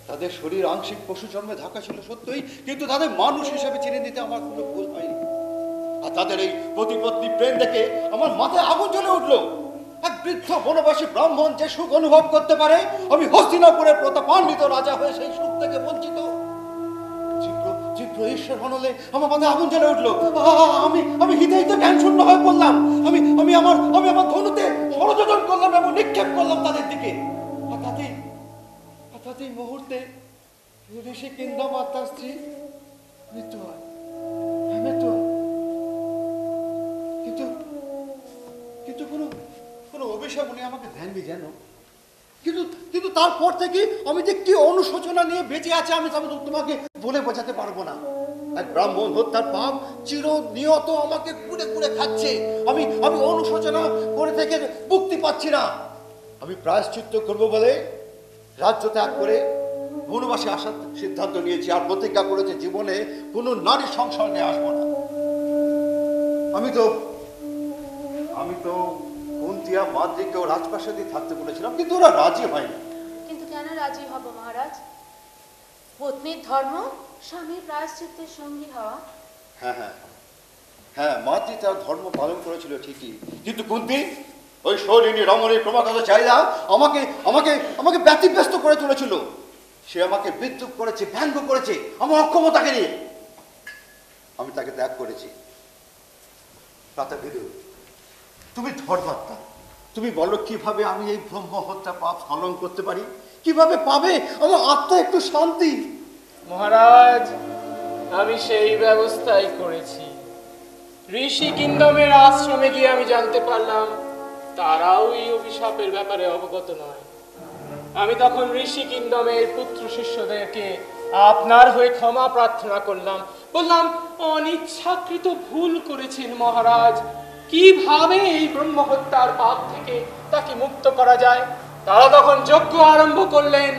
J: তাদের শরীর আংশিক পশু জন্মে ঢাকা ছিল সত্যই, কিন্তু তাদের মানুষ হিসেবে চিনে দিতে আমার কোনো ভুল হয়নি। আর তাদের এই প্রতিপত্তি প্রেম দেখে আমার মাথায় আগুন জ্বলে উঠলো। এক বৃদ্ধ বনবাসী ব্রাহ্মণ যে সুখ অনুভব করতে পারে, আমি হস্তিনাপুরের প্রতাপান্বিত রাজা হয়ে সেই সুখ থেকে বঞ্চিত। ঈশ্বর হনলে আমার মাথায় আগুন জ্বলে উঠলো। আমি হিতে জ্ঞান শূন্য হয়ে পড়লাম। আমি আমার ধনুতে ষড়যোজন করলাম এবং নিক্ষেপ করলাম তাদের দিকে। আর তাতেই মুহূর্তে ঋষিকিন্দম আর তার স্ত্রী মৃত্যু হয়। কিন্তু কোনো অভিশাপ উনি আমাকে দেননি, জানো। কিন্তু তারপর থেকে আমি যে কি অনুশোচনা নিয়ে বেঁচে আছে, আমি তোমাকে বলে বোঝাতে পারবো না। এক ব্রাহ্মণ হত্যার পাপ চিরনিয়ত আমাকে কুড়ে কুড়ে খাচ্ছে। আমি অনুশোচনা করে থেকে মুক্তি পাচ্ছি না। আমি প্রায়শ্চিত্ত করব বলে রাজ্য ত্যাগ করে বনবাসে আসার সিদ্ধান্ত নিয়েছি, আর প্রতিজ্ঞা করেছে জীবনে কোনো নারী সংসর্গে আসবো না। আমি তো কুন্তিয়া মাদ্রিকেও রাজপ্রাসাদে থাকতে বলেছিলাম, কিন্তু ওরা রাজি হয়নি।
K: কিন্তু কেন রাজি হব মহারাজ? পত্নীর ধর্ম স্বামীর প্রায়শ্চিত্তের সঙ্গী হওয়া।
J: হ্যাঁ, মাদ্রি তার ধর্ম পালন করেছিল ঠিকই, কিন্তু কুন্তি ও ওই শরীরী রমণীর ক্রমাগত চাহিদা আমাকে আমাকে আমাকে ব্যতিব্যস্ত করে তুলেছিল। সে আমাকে বিদ্রুপ করেছে, ব্যঙ্গ করেছে আমার অক্ষমতাকে নিয়ে। আমি তাকে ত্যাগ করেছি। বিদুর, তুমি ধর্মাত্মা, তুমি বলো কিভাবে আমি এই ব্রহ্ম হত্যা পাপ স্খলন করতে পারি? কিভাবে পাবে আমার আত্মা একটু শান্তি?
H: মহারাজ, আমি সেই ব্যবস্থাই করেছি। ঋষি কিংডমের আশ্রমে গিয়ে আমি জানতে পারলাম তারাও এই অভিশাপের ব্যাপারে অবগত নয়। আমি তখন ঋষি কিংডমের পুত্র শিষ্যদেরকে আপনার হয়ে ক্ষমা প্রার্থনা করলাম। বললাম, অনিচ্ছাকৃত ভুল করেছেন মহারাজ, কিভাবে এই ব্রহ্ম হত্যার পাপ থেকে তাকে মুক্ত করা যায়। তারা তখন যজ্ঞ আরম্ভ করলেন,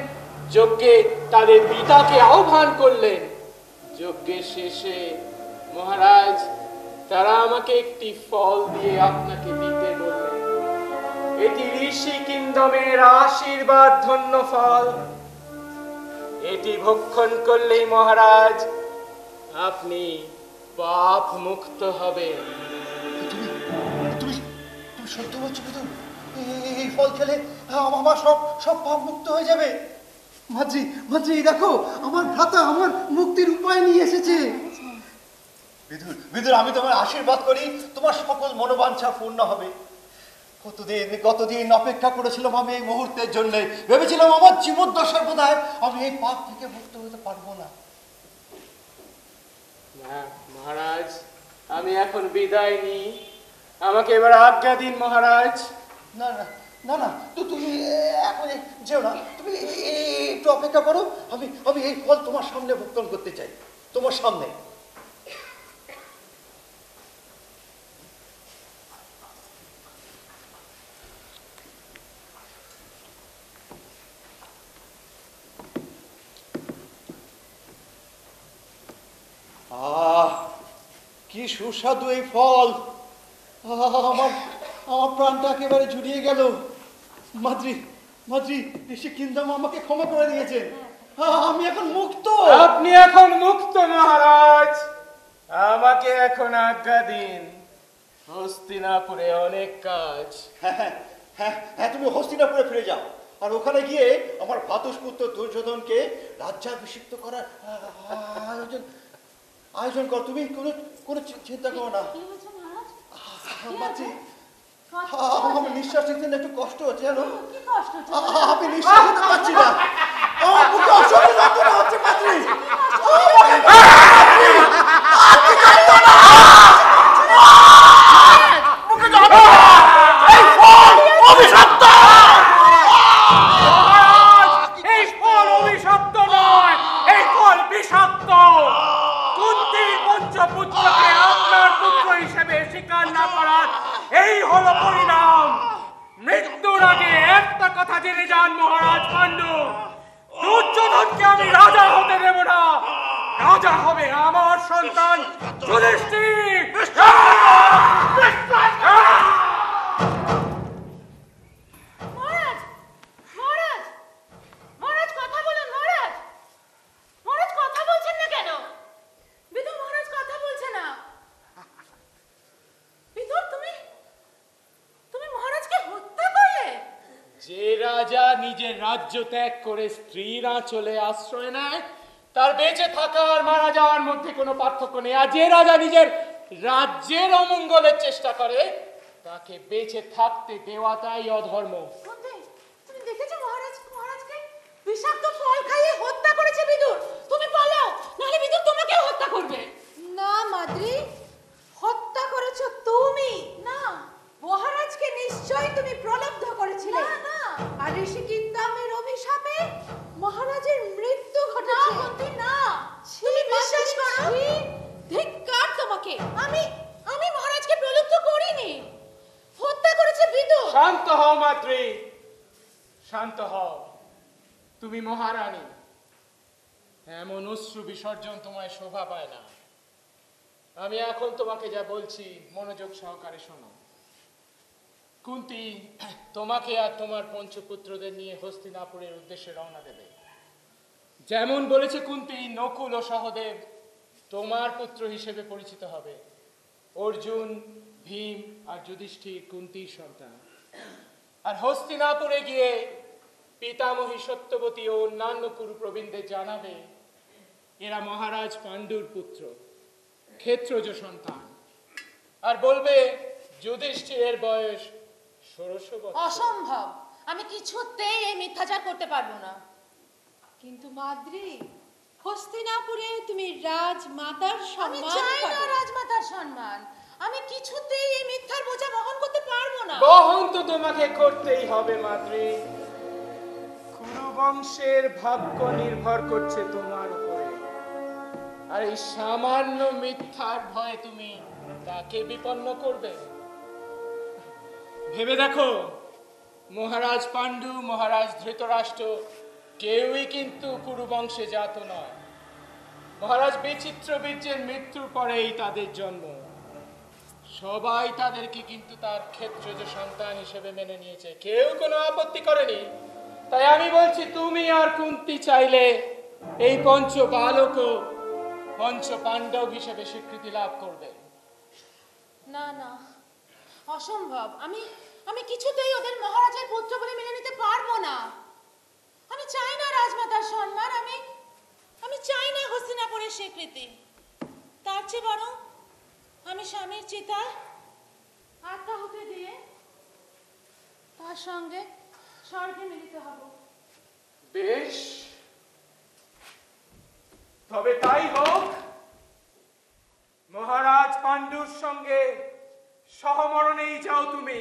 H: যজ্ঞে তাদের পিতাকে আহ্বান করলেন। যজ্ঞের শেষে মহারাজ তারা আমাকে একটি ফল দিয়ে আপনাকে দিতে বললেন। এটি ঋষি কিংডমের আশীর্বাদ ধন্য ফল। এটি ভক্ষণ করলেই মহারাজ আপনি পাপ মুক্ত হবেন।
J: তুমি সত্য বলছো বিদুর? এই ফল খেলে আমার সব সব পাপ মুক্ত হয়ে যাবে? মাদ্রি, মাদ্রি, দেখো আমার ভ্রাতা আমার মুক্তির উপায় নিয়ে এসেছে। বিদুর, বিদুর, আমি তোমার আশীর্বাদ করি তোমার সকল মনোবাঞ্ছা পূর্ণ হবে। কতদিন অপেক্ষা করেছিলাম আমি এই মুহূর্তের জন্য। ভেবেছিলাম আমার জীবদ্দশার বোধহয় আমি এই পাপ থেকে মুক্ত হতে পারবো না।
H: মহারাজ, আমি এখন বিদায় নিই, আমাকে এবার আজ্ঞা দিন মহারাজ।
J: না না না না, তো তুমি এখন যেও না, তুমি একটু অপেক্ষা করো। আমি আমি এই ফল তোমার সামনে ভক্ষণ করতে চাই, তোমার সামনে। কি সুস্বাদু এই ফল! আমার আমার প্রাণটা একেবারে জুড়িয়ে গেল। মাদ্রি, মাদ্রি, ঋষি কিংডম আমাকে ক্ষমা করে দিয়েছেন। আমি এখন মুক্ত।
H: আপনি এখন মুক্ত মহারাজ, আমাকে এখন আজ্ঞা দিন। হস্তিনাপুরে অনেক কাজ।
J: হ্যাঁ হ্যাঁ হ্যাঁ হ্যাঁ, তুমি হস্তিনাপুরে ফিরে যাও, আর ওখানে গিয়ে আমার ভ্রাতুষ্পুত্র দুর্যোধনকে রাজ্যাভিষিক্ত করার আয়োজন কর। তুমি কোনো চিন্তা করো না। আমার নিঃশ্বাস নিতে একটু কষ্ট হচ্ছে, জানো? আমি নিঃশ্বাস নিতে পারছি না, আমার বুকে অসহ্য যন্ত্রণা হচ্ছে। মাদ্রি,
H: এই ফল অভিশপ্ত নয়, এই ফল বিষাক্ত। কুন্তীর পঞ্চপুত্রকে আপনার পুত্র হিসেবে স্বীকার না করার এই হলো পরিণাম। মৃত্যুর আগে একটা কথা জেনে যান মহারাজ পাণ্ডু, দুর্যোধনকে আমি রাজা হতে দেব না। রাজা হবে আমার সন্তান যুধিষ্ঠির।
K: মহারাজ, মহারাজ, মহারাজ কথা বলুন। মহারাজ, মহারাজ কথা বলছেন না কেন? বিদুর মহারাজ কথা বলছে না। বিদুর, তুমি মহারাজকে হত্যা করলে?
H: যে রাজা নিজের রাজ্য ত্যাগ করে স্ত্রীর আঁচলে আশ্রয় নেয়, তার বেঁচে থাকা আর মারা যাওয়ার মধ্যে কোনো পার্থক্য নেই। আর যে রাজা নিজের রাজ্যের অমঙ্গলের চেষ্টা করে, তাকে বেঁচে থাকতে দেওয়াটাই অধর্ম।
K: তুমি দেখেছো মহারাজকে বিষাক্ত ফল খাইয়ে হত্যা করেছে বিদুর। তুমি পালাও, নাহলে বিদুর তোমাকেও হত্যা করবে। না মাদ্রি, হত্যা করেছো তুমি না, মহারাজকে নিশ্চয়ই তুমি প্রলব্ধ করেছিলে। না না, আর ঋষি কিংডমের অভিশাপে মহারাজের মৃত্যু ঘটেছে। না, তুমি বিশ্বাস করো? ধিক্কার তোমাকে। আমি মহারাজকে প্রলুব্ধ করিনি, হত্যা করেছে বিদুর।
H: শান্ত হও মাদ্রি, শান্ত হও। তুমি মহারানী, এমন অশ্রু বিসর্জন তোমায় শোভা পায় না। আমি এখন তোমাকে যা বলছি মনোযোগ সহকারে শোনো। কুন্তী তোমাকে আর তোমার পঞ্চপুত্রদের নিয়ে হস্তিনাপুরের উদ্দেশ্যে রওনা দেবে। যেমন বলেছে কুন্তী, নকুল ও সহদেব তোমার পুত্র হিসেবে পরিচিত হবে। অর্জুন, ভীম আর যুধিষ্ঠির কুন্তীর সন্তান। আর হস্তিনাপুরে গিয়ে পিতামহী সত্যবতী ও অন্যান্য কুরু প্রবীণদের জানাবে এরা মহারাজ পাণ্ডুর পুত্র, ক্ষেত্রজ সন্তান, আর বলবে যুধিষ্ঠিরের বয়স 16 বছর।
K: অসম্ভব, আমি কিছুতেই এই মিথ্যাচার করতে পারবো না।
G: কিন্তু মাদ্রি, হস্তিনাপুরে তুমি রাজমাতার
K: আমি
G: সম্মান
K: চাই না
G: পাবে।
K: রাজমাতার সম্মান, আমি কিছুতেই এই মিথ্যার বোঝা বহন করতে পারবো না।
H: বহন তো তোমাকে করতেই হবে মাদ্রি। কুরু বংশের ভাগ্য নির্ভর করছে তোমার উপরে, আর এই সামান্য মিথ্যার ভয়ে তুমি তাকে বিপন্ন করবে? ভেবে দেখো, মহারাজ পাণ্ডু, মহারাজ ধৃতরাষ্ট্র কেউই কিন্তু কুরু বংশে জাত নয়। মহারাজ বিচিত্র বীর্যের মৃত্যুর পরেই তাদের জন্ম। সবাই তাদেরকে কিন্তু তার ক্ষেত্রজ সন্তান হিসেবে মেনে নিয়েছে, কেউ কোনো আপত্তি করেনি। তাই আমি বলছি, তুমি আর কুন্তি চাইলে এই পঞ্চ বালক পঞ্চ পাণ্ডব হিসেবে স্বীকৃতি লাভ করবে।
K: না না, অসম্ভব। আমি কিছুতেই ওদের মহারাজের পুত্র বলে মেনে নিতে পারবো না। আমি চাই না রাজমাতার সম্মান, আমি চাই না হস্তিনাপুরের স্বীকৃতি। তার চেয়ে বরং আমি স্বামীর চিতায় আত্মাহুতি দিয়ে তার সঙ্গে স্বর্গে মিলিত হব।
H: বেশ, তবে তাই হোক। মহারাজ পাণ্ডুর সঙ্গে সহমরণেই যাও তুমি।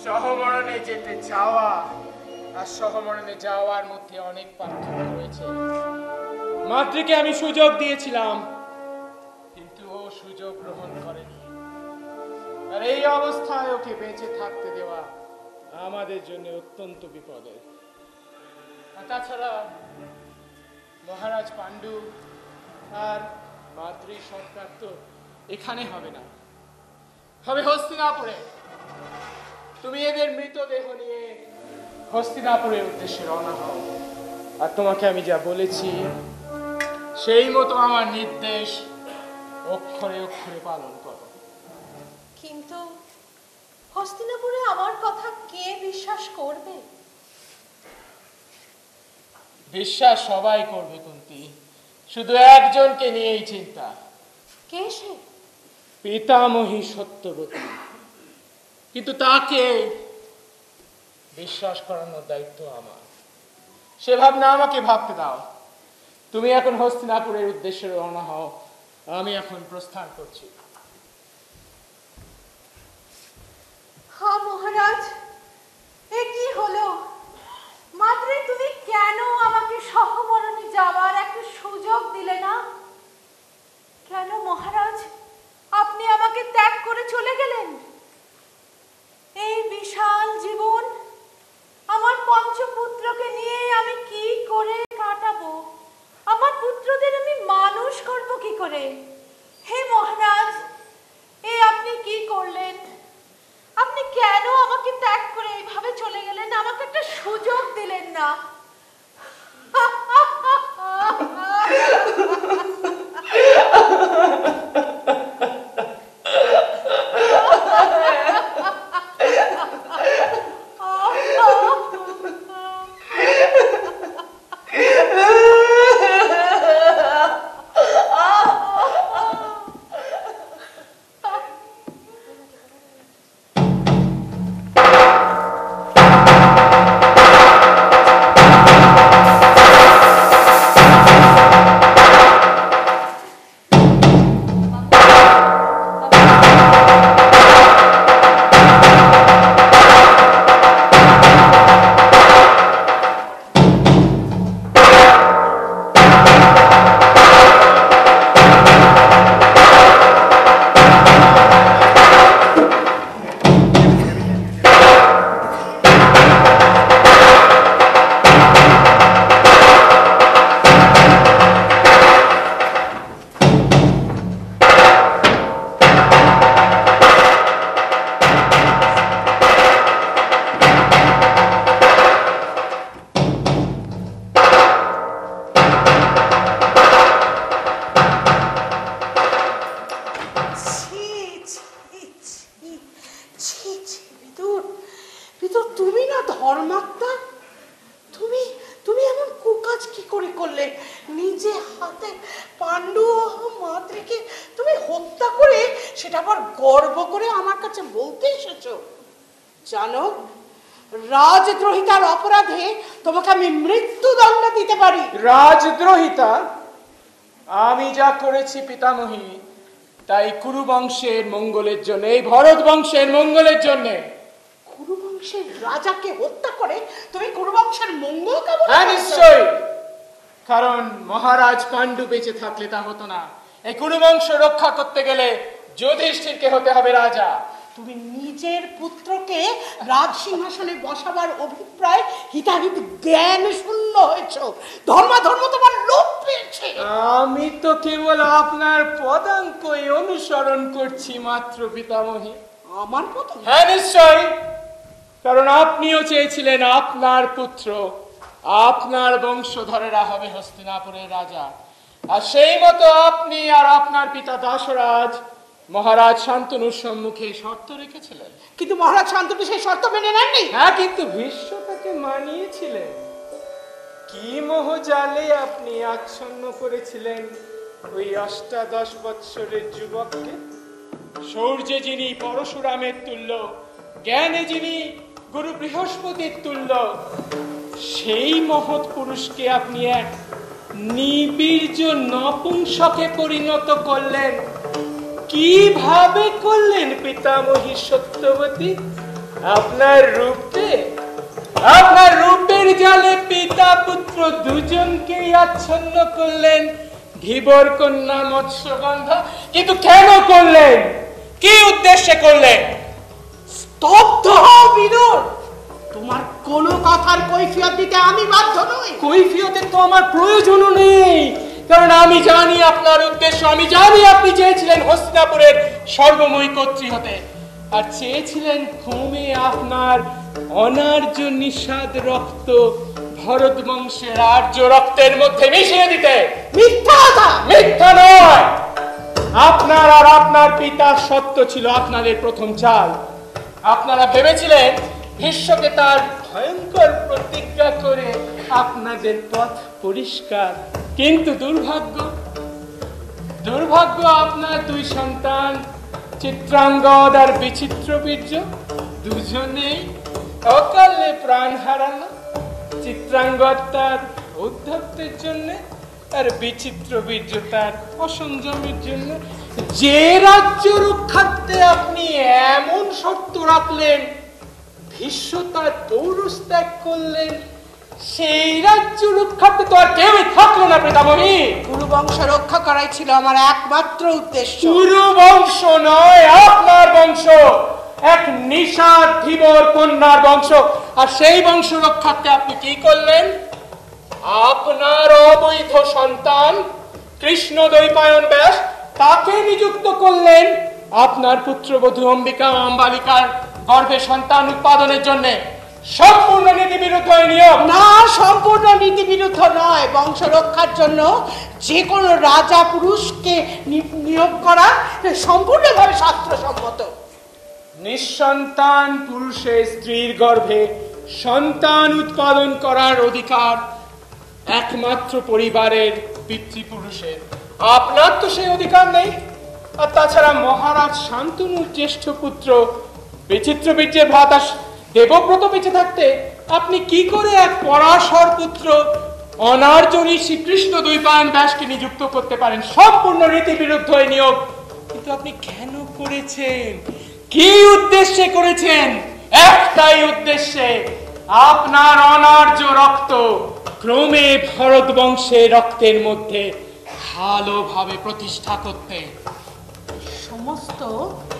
H: সহমরণে যেতে চাওয়া আর সহমরণে যাওয়ার মধ্যে অনেক পার্থক্য রয়েছে। মাতৃকে আমি সুযোগ দিয়েছিলাম, কিন্তু ও সুযোগ গ্রহণ করেনি। আর এই অবস্থায় ওকে বেঁচে থাকতে দেওয়া আমাদের জন্য অত্যন্ত বিপদের। আর তাছাড়া মহারাজ পাণ্ডু আর মাতৃ সরকার তো এখানে হবে না, হবে হস্তিনাপুরে। তুমি এদের মৃতদেহ নিয়ে হস্তিনাপুরের উদ্দেশ্যে রওনা হও, আর তোমাকে আমি যা বলেছি সেই মতো আমার নির্দেশ অক্ষরে অক্ষরে পালন করো।
G: কিন্তু হস্তিনাপুরে আমার কথা কে বিশ্বাস করবে?
H: বিশ্বাস সবাই করবে কুন্তি, শুধু একজনকে নিয়েই চিন্তা।
G: কে সে?
H: পিতামহী সত্যবতী। কিন্তু তাকে বিশ্বাস করানোর দায়িত্ব আমার। সে ভাবনা আমাকে ভাবতে দাও। তুমি এখন হস্তিনাপুরের উদ্দেশ্যে রওনা হও, আমি এখন প্রস্থান করছি।
G: হ্যাঁ মহারাজ, এ কি হলো? মাদ্রি, তুমি কেন আমাকে সহমরণে যাওয়ার একটা সুযোগ দিলে না? কেন মহারাজ আপনি আমাকে ত্যাগ করে চলে গেলেন? এই বিশাল জীবন আমার পঞ্চপুত্রকে নিয়ে আমি কি করে কাটাবো? আমার পুত্রদের আমি মানুষ করব কি করে? হে মহারাজ, এ আপনি কি করলেন? আপনি কেন আমাকে ত্যাগ করে এইভাবে চলে গেলেন? আমাকে একটা সুযোগ দিলেন না। গর্ব করে আমার কাছে বলতে এসেছো? জানো, রাজদ্রোহিতার অপরাধে তোমাকে আমি মৃত্যুদণ্ড দিতে পারি।
H: রাজদ্রোহিতা? আমি যা করেছি পিতামহী তাই কুরুবংশের মঙ্গলের জন্য, এই ভরত বংশের মঙ্গলের জন্য।
G: কুরুবংশের রাজাকে হত্যা করে তুমি কুরুবংশের মঙ্গল কামনা করছো?
H: হ্যাঁ, নিশ্চয়ই। কারণ মহারাজ পাণ্ডু বেঁচে থাকলে তা হতো না। এই কুরুবংশ রক্ষা করতে গেলে যুধিষ্ঠিরকে হতে হবে রাজা।
G: তুমি নিজের পুত্রকে রাজ সিংহাসনে বসাবার অভিপ্রায় হিতাহিত জ্ঞান শূন্য হয়েছ। ধর্মাধর্ম তোমার লোপ পেয়েছে।
H: আমি তো কেবল আপনার পদাঙ্কই অনুসরণ করছি মাত্র পিতামহী।
G: আমার পদাঙ্ক?
H: হ্যাঁ, নিশ্চয়ই। কারণ আপনিও চেয়েছিলেন আপনার পুত্র, আপনার বংশধরেরা হবে হস্তিনাপুরের রাজা। আর সেই মতো আপনি আর আপনার পিতা দাসরাজ মহারাজ শান্তনুর সম্মুখে শর্ত রেখেছিলেন।
G: কিন্তু মহারাজ শান্তনু সেই শর্ত মেনে নেননি।
H: হ্যাঁ, কিন্তু ভীষ্ম তাকে মানিয়েছিলেন। কি মোহজালে আপনি আচ্ছন্ন করেছিলেন ওই 18 বৎসরের যুবককে। শৌর্যে যিনি পরশুরামের তুল্য, জ্ঞানে যিনি গুরু বৃহস্পতির তুল্য, সেই মহৎ পুরুষকে আপনি এক নিবীর্য নপুংসকে পরিণত করলেন। কিভাবে করলেন পিতামহী সত্যবতী? আপনার রূপের জালে পিতা পুত্র দুজনকেই আচ্ছন্ন করলেন। ধীবর কন্যা মৎস্যগন্ধা। কিন্তু কেন করলেন? কি উদ্দেশ্যে করলেন?
G: স্তব্ধ হও বিদুর। তোমার কোন কথার কৈফিয়ত দিতে আমি বাধ্য নই।
H: কৈফিয়তের তো আমার প্রয়োজনও নেই, কারণ আমি জানি আপনার উদ্দেশ্য। আমি জানি আপনি চেয়েছিলেন হস্তিনাপুরের সর্বময়ী কর্ত্রী হতে, আর চেয়েছিলেন ক্রমে আপনার অনার্য নিষাদ রক্ত ভরত বংশের আর্য রক্তের মধ্যে মিশিয়ে দিতে। মিথ্যা নয়। আপনার আর আপনার পিতার সত্য ছিল আপনাদের প্রথম চাল। আপনারা ভেবেছিলেন ভীষ্মকে তার ভয়ঙ্কর প্রতিজ্ঞা করে আপনাদের পথ পরিষ্কার। কিন্তু দুর্ভাগ্য আপনার দুই সন্তান চিত্রাঙ্গদ আর বিচিত্রবীর্য দুজনেই অকালে প্রাণ হারালো। চিত্রাঙ্গদ তার ঔদ্ধত্যের জন্য, আর বিচিত্রবীর্য তার অসংযমের জন্য। যে রাজ্য রক্ষার্থে আপনি এমন শর্ত রাখলেন, ভীষ্ম তার পৌরুষ ত্যাগ করলেন, সেই রাজ্য রক্ষার্থে তো আর কেউই থাকলো না পিতামহী।
G: কুরুবংশ রক্ষা করাই ছিল আমার একমাত্র উদ্দেশ্য।
H: কুরুবংশ নয়, আপনার বংশ, এক নিষাদ ধীবর কন্যার বংশ। আর সেই বংশ রক্ষার্থে আপনি কি করলেন? আপনার অবৈধ সন্তান কৃষ্ণ দ্বৈপায়ন ব্যাস, তাকে নিযুক্ত করলেন আপনার পুত্রবধূ অম্বিকা ও অম্বালিকার গর্ভে সন্তান উৎপাদনের জন্য। সম্পূর্ণ নীতি বিরুদ্ধ নিয়ম।
G: না, সম্পূর্ণ নীতি বিরুদ্ধ নয়। বংশ রক্ষার জন্য যে কোনো রাজা পুরুষকে নিয়োগ করা সম্পূর্ণভাবে শাস্ত্রসম্মত।
H: নিঃসন্তান পুরুষের স্ত্রীর গর্ভে সন্তান উৎপাদন করার অধিকার একমাত্র পরিবারের পিতৃপুরুষের। আপনার তো সেই অধিকার নেই। আর তাছাড়া মহারাজ শান্তনুর জ্যেষ্ঠ পুত্র বিচিত্রবীর্যের ভ্রাতা দেবব্রত বেঁচে থাকতে আপনি কি করে এক পরাশর পুত্র অনার্জনী শ্রীকৃষ্ণ দ্বৈপায়ন ব্যাসকে নিযুক্ত করতে পারেন? সম্পূর্ণ রীতি বিরুদ্ধ এই নিয়োগ। কিন্তু আপনি কেন করেছেন? কি উদ্দেশ্যে করেছেন? একটাই উদ্দেশ্যে, আপনার অনার্য রক্ত ক্রমে ভরত বংশের রক্তের মধ্যে ভালোভাবে প্রতিষ্ঠা করতে।
G: সমস্ত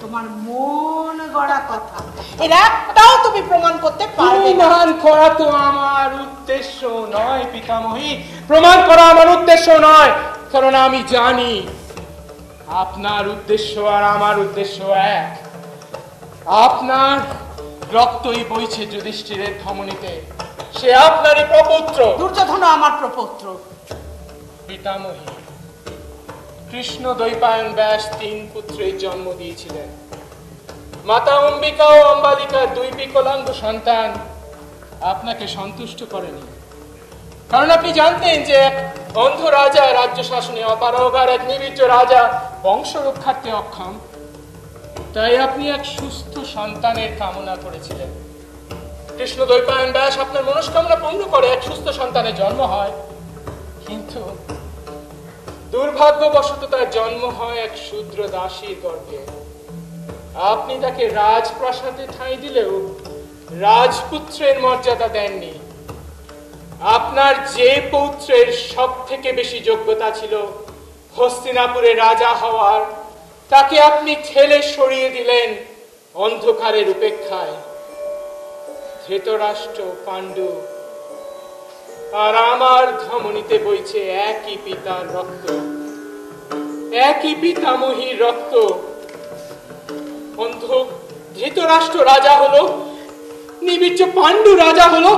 G: তোমার মন গড়া কথা, এর একটাও তুমি প্রমাণ করতে পারবে না।
H: প্রমাণ করা তো আমার উদ্দেশ্য নয় পিতামহী, প্রমাণ করা আমার উদ্দেশ্য নয়। কারণ আমি জানি আপনার উদ্দেশ্য আর আমার উদ্দেশ্য এক। আপনার রক্তই বইছে যুধিষ্ঠিরের ধমনীতে, সে আপনারই প্রপুত্র।
G: দুর্যোধন আমার প্রপুত্র।
H: পিতামহী, কৃষ্ণ দ্বৈপায়ন ব্যাস 3 পুত্রের জন্ম দিয়েছিলেন। মাতা অম্বিকা ও অম্বালিকার 2 বিকলাঙ্গ সন্তান আপনাকে সন্তুষ্ট করেনি। কারণ আপনি জানতেন যে এক অন্ধ রাজা রাজ্য শাসনে অপারগ আর এক নিবীর্য রাজা বংশ রক্ষার্থে অক্ষম। তাই আপনি এক সুস্থ সন্তানের কামনা করেছিলেন। কৃষ্ণদ্বৈপায়ন ব্যাস আপনার মনস্কামনা পূর্ণ করে, এক সুস্থ সন্তানের জন্ম হয়। কিন্তু দুর্ভাগ্যবশত তার জন্ম হয় এক শূদ্র দাসীর গর্ভে। আপনি তাকে রাজপ্রাসাদে ঠাঁই দিলেও রাজপুত্রের মর্যাদা দেননি। আপনার যে পৌত্রের সব থেকে বেশি যোগ্যতা ছিল হস্তিনাপুরে রাজা হওয়ার, তাকে আপনি ঠেলে সরিয়ে দিলেন অন্ধকারের উপেক্ষায়। ধৃতরাষ্ট্র, পাণ্ডু আর আমার ধমনীতে বইছে একই পিতার রক্ত, একই পিতামহীর রক্ত। ধৃতরাষ্ট্র রাজা হলো, নিবীর্য পাণ্ডু রাজা হলো,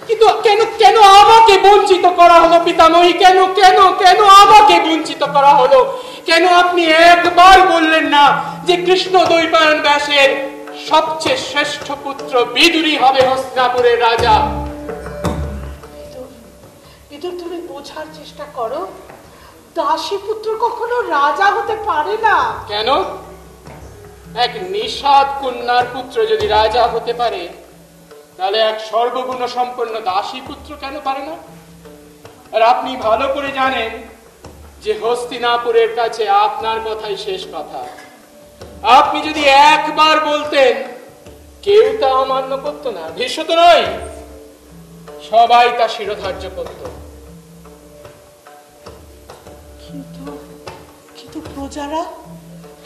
H: কিন্তু কেন কেন আমাকে বঞ্চিত করা হলো পিতামহী? কেন কেন কেন আমাকে বঞ্চিত করা হলো? কেন আপনি একবার বললেন না যে কৃষ্ণদ্বৈপায়ন ব্যাসের সবচেয়ে শ্রেষ্ঠ পুত্র বিদুরী হবে হস্তিনাপুরের রাজা?
D: বিদুর, তুমি বোঝার চেষ্টা করো, দাসী পুত্র কখনো রাজা হতে পারে না।
H: কেন? এক নিষাদ কন্যার পুত্র যদি রাজা হতে পারে, তাহলে এক সর্বগুণ সম্পন্ন দাসী পুত্র কেন পারে না? আর আপনি ভালো করে জানেন যে হস্তিনাপুরের কাছে আপনার কথাই শেষ কথা। আপনি যদি একবার বলতেন, কেউ তা অমান্য করতো না। ভীষ্ম তো নয়, সবাই তা শিরোধার্য করত।
D: কিন্তু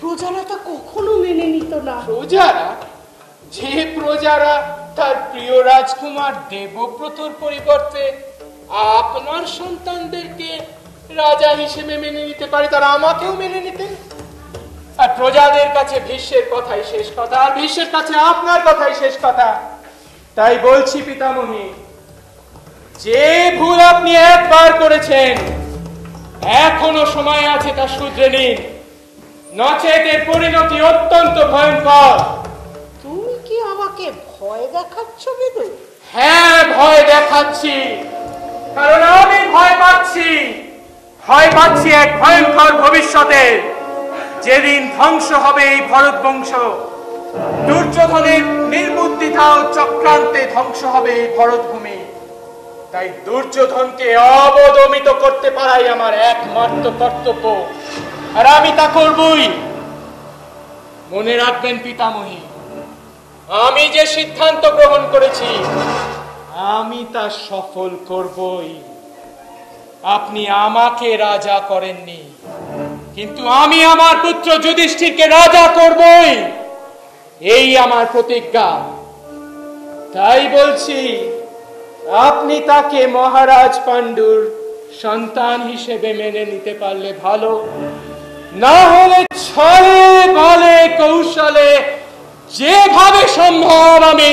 D: প্রজারা তা কখনো মেনে নিত না।
H: প্রজারা? যে প্রজারা তার প্রিয় রাজকুমার দেবব্রতর পরিবর্তে আপনার সন্তানদেরকে রাজা হিসেবে মেনে নিতে পারে, তারা আমাকেও মেনে নিতেন। আর প্রজাদের কাছে ভীষ্মের কথাই শেষ কথা, আর ভীষ্মের কাছে আপনার কথাই শেষ কথা। তাই বলছি পিতামহী, যে ভুল আপনি একবার করেছেন, এখনো সময় আছে তা শুধরে নিন, নচেত এর পরিণতি অত্যন্ত ভয়ঙ্কর।
D: তুমি কি আমাকে ভয় দেখাচ্ছ বিদু?
H: হ্যাঁ, ভয় দেখাচ্ছি, কারণ আমি ভয় পাচ্ছি এক ভয়ঙ্কর ভবিষ্যতে, যেদিন ধ্বংস হবে এই ভরত বংশ। দুর্যোধনের নির্বুদ্ধিতা ও চক্রান্তে ধ্বংস হবে এই ভরতভূমি। তাই দুর্যোধনকে অবদমিত করতে পারাই আমার একমাত্র কর্তব্য, আর আমি তা করবই। মনে রাখবেন পিতামহী, আমি যে সিদ্ধান্ত গ্রহণ করেছি, আমি তা সফল করবই। আপনি আমাকে রাজা করেননি, কিন্তু আমি আমার পুত্র যুধিষ্ঠিরকে রাজা করবই, এই আমার প্রতিজ্ঞা। তাই বলছি, আপনি তাকে মহারাজ পাণ্ডুর সন্তান হিসেবে মেনে নিতে পারলে ভালো, না হলে ছলে বলে কৌশলে যেভাবে সম্ভব আমি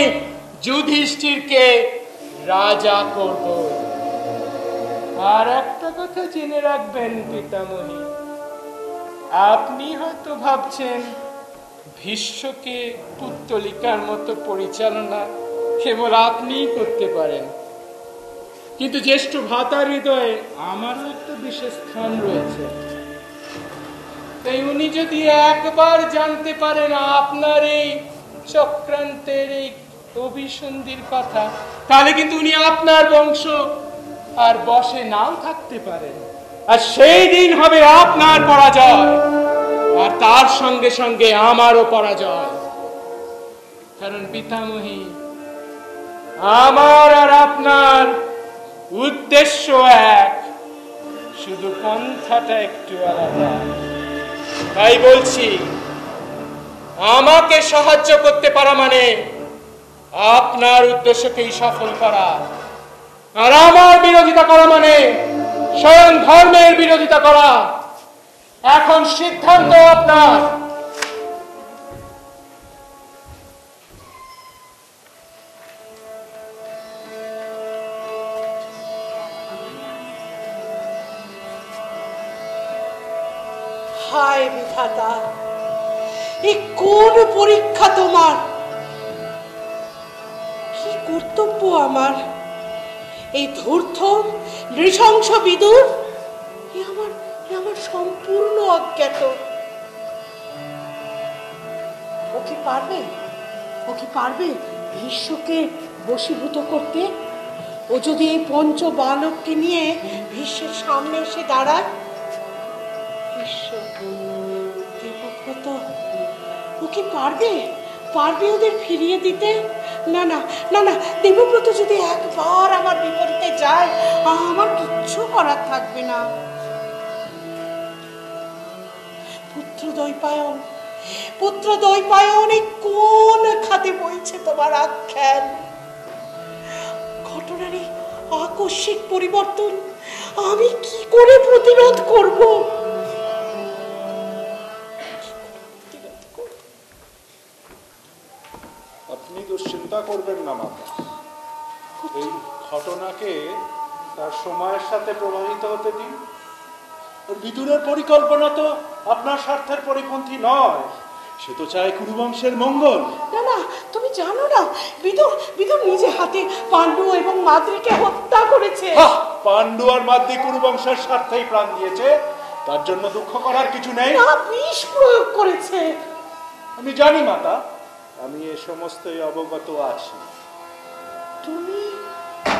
H: যুধিষ্ঠিরকে রাজা করব। আর একটা কথা জেনে রাখবেন পিতামহী, আপনি হয়তো ভাবছেন ভীষ্মকে পুত্তলিকার মতো পরিচালনা কেবল আপনিই করতে পারেন, কিন্তু জ্যেষ্ঠ ভ্রাতার হৃদয়ে আমারও একটা বিশেষ স্থান রয়েছে। তাই উনি যদি একবার জানতে পারেন আপনার এই চক্রান্তের এই অভিসন্ধির কথা, তাহলে কিন্তু উনি আপনার বংশ আর বশে নাও থাকতে পারেন, আর সেই দিন হবে আপনার পরাজয়, আর তার সঙ্গে সঙ্গে আমারও পরাজয়। কারণ পিতামহী, আমার আর আপনার উদ্দেশ্য এক, শুধু পন্থাটা একটু আলাদা। তাই বলছি, আমাকে সাহায্য করতে পারা মানে আপনার উদ্দেশ্যকেই সফল করা, আর আমার বিরোধিতা করা মানে স্বয়ং ধর্মের বিরোধিতা করা। এখন সিদ্ধান্ত আপনার।
D: হায় বিধাতা, এ কোন পরীক্ষা তোমার? কি কর্তব্য আমার? এই ধূর্ত নৃশংস বিদুর আমার সম্পূর্ণ অজ্ঞাত।
G: ও কি পারবে ভীষ্মকে বশীভূত করতে? ও যদি এই পঞ্চ বালককে নিয়ে ভীষ্মের সামনে এসে দাঁড়ায়, ভীষ্ম, দেবব্রত, ও কি পারবে ওদের ফিরিয়ে দিতে? না না না না, দেবব্রত যদি একবার আমার বিপরীতে যায়, আমার কিচ্ছু করার থাকবে না। পুত্র দ্বৈপায়ন, এই কোন খাতে বইছে তোমার আখ্যান? ঘটনার এই আকস্মিক পরিবর্তন আমি কি করে প্রতিরোধ করব?
E: আপনি দুশ্চিন্তা করবেন না মাতা, এই ঘটনাকে তার সময়ের সাথে প্রভাবিত হতে দিন। বিদুরের পরিকল্পনা তো আপনার স্বার্থের পরিপন্থী নয়, সে তো চায় কুরুবংশের মঙ্গল।
G: না না, তুমি জানো না, বিদুর নিজে হাতে পাণ্ডু এবং মাদ্রিকে হত্যা করেছে।
E: পাণ্ডু আর মাদ্রি কুরুবংশের স্বার্থেই প্রাণ দিয়েছে, তার জন্য দুঃখ করার কিছু নেই।
G: বিষ প্রয়োগ করেছে।
E: আমি জানি মাতা, আমি এ সমস্তই অবগত আছি।
G: তুমি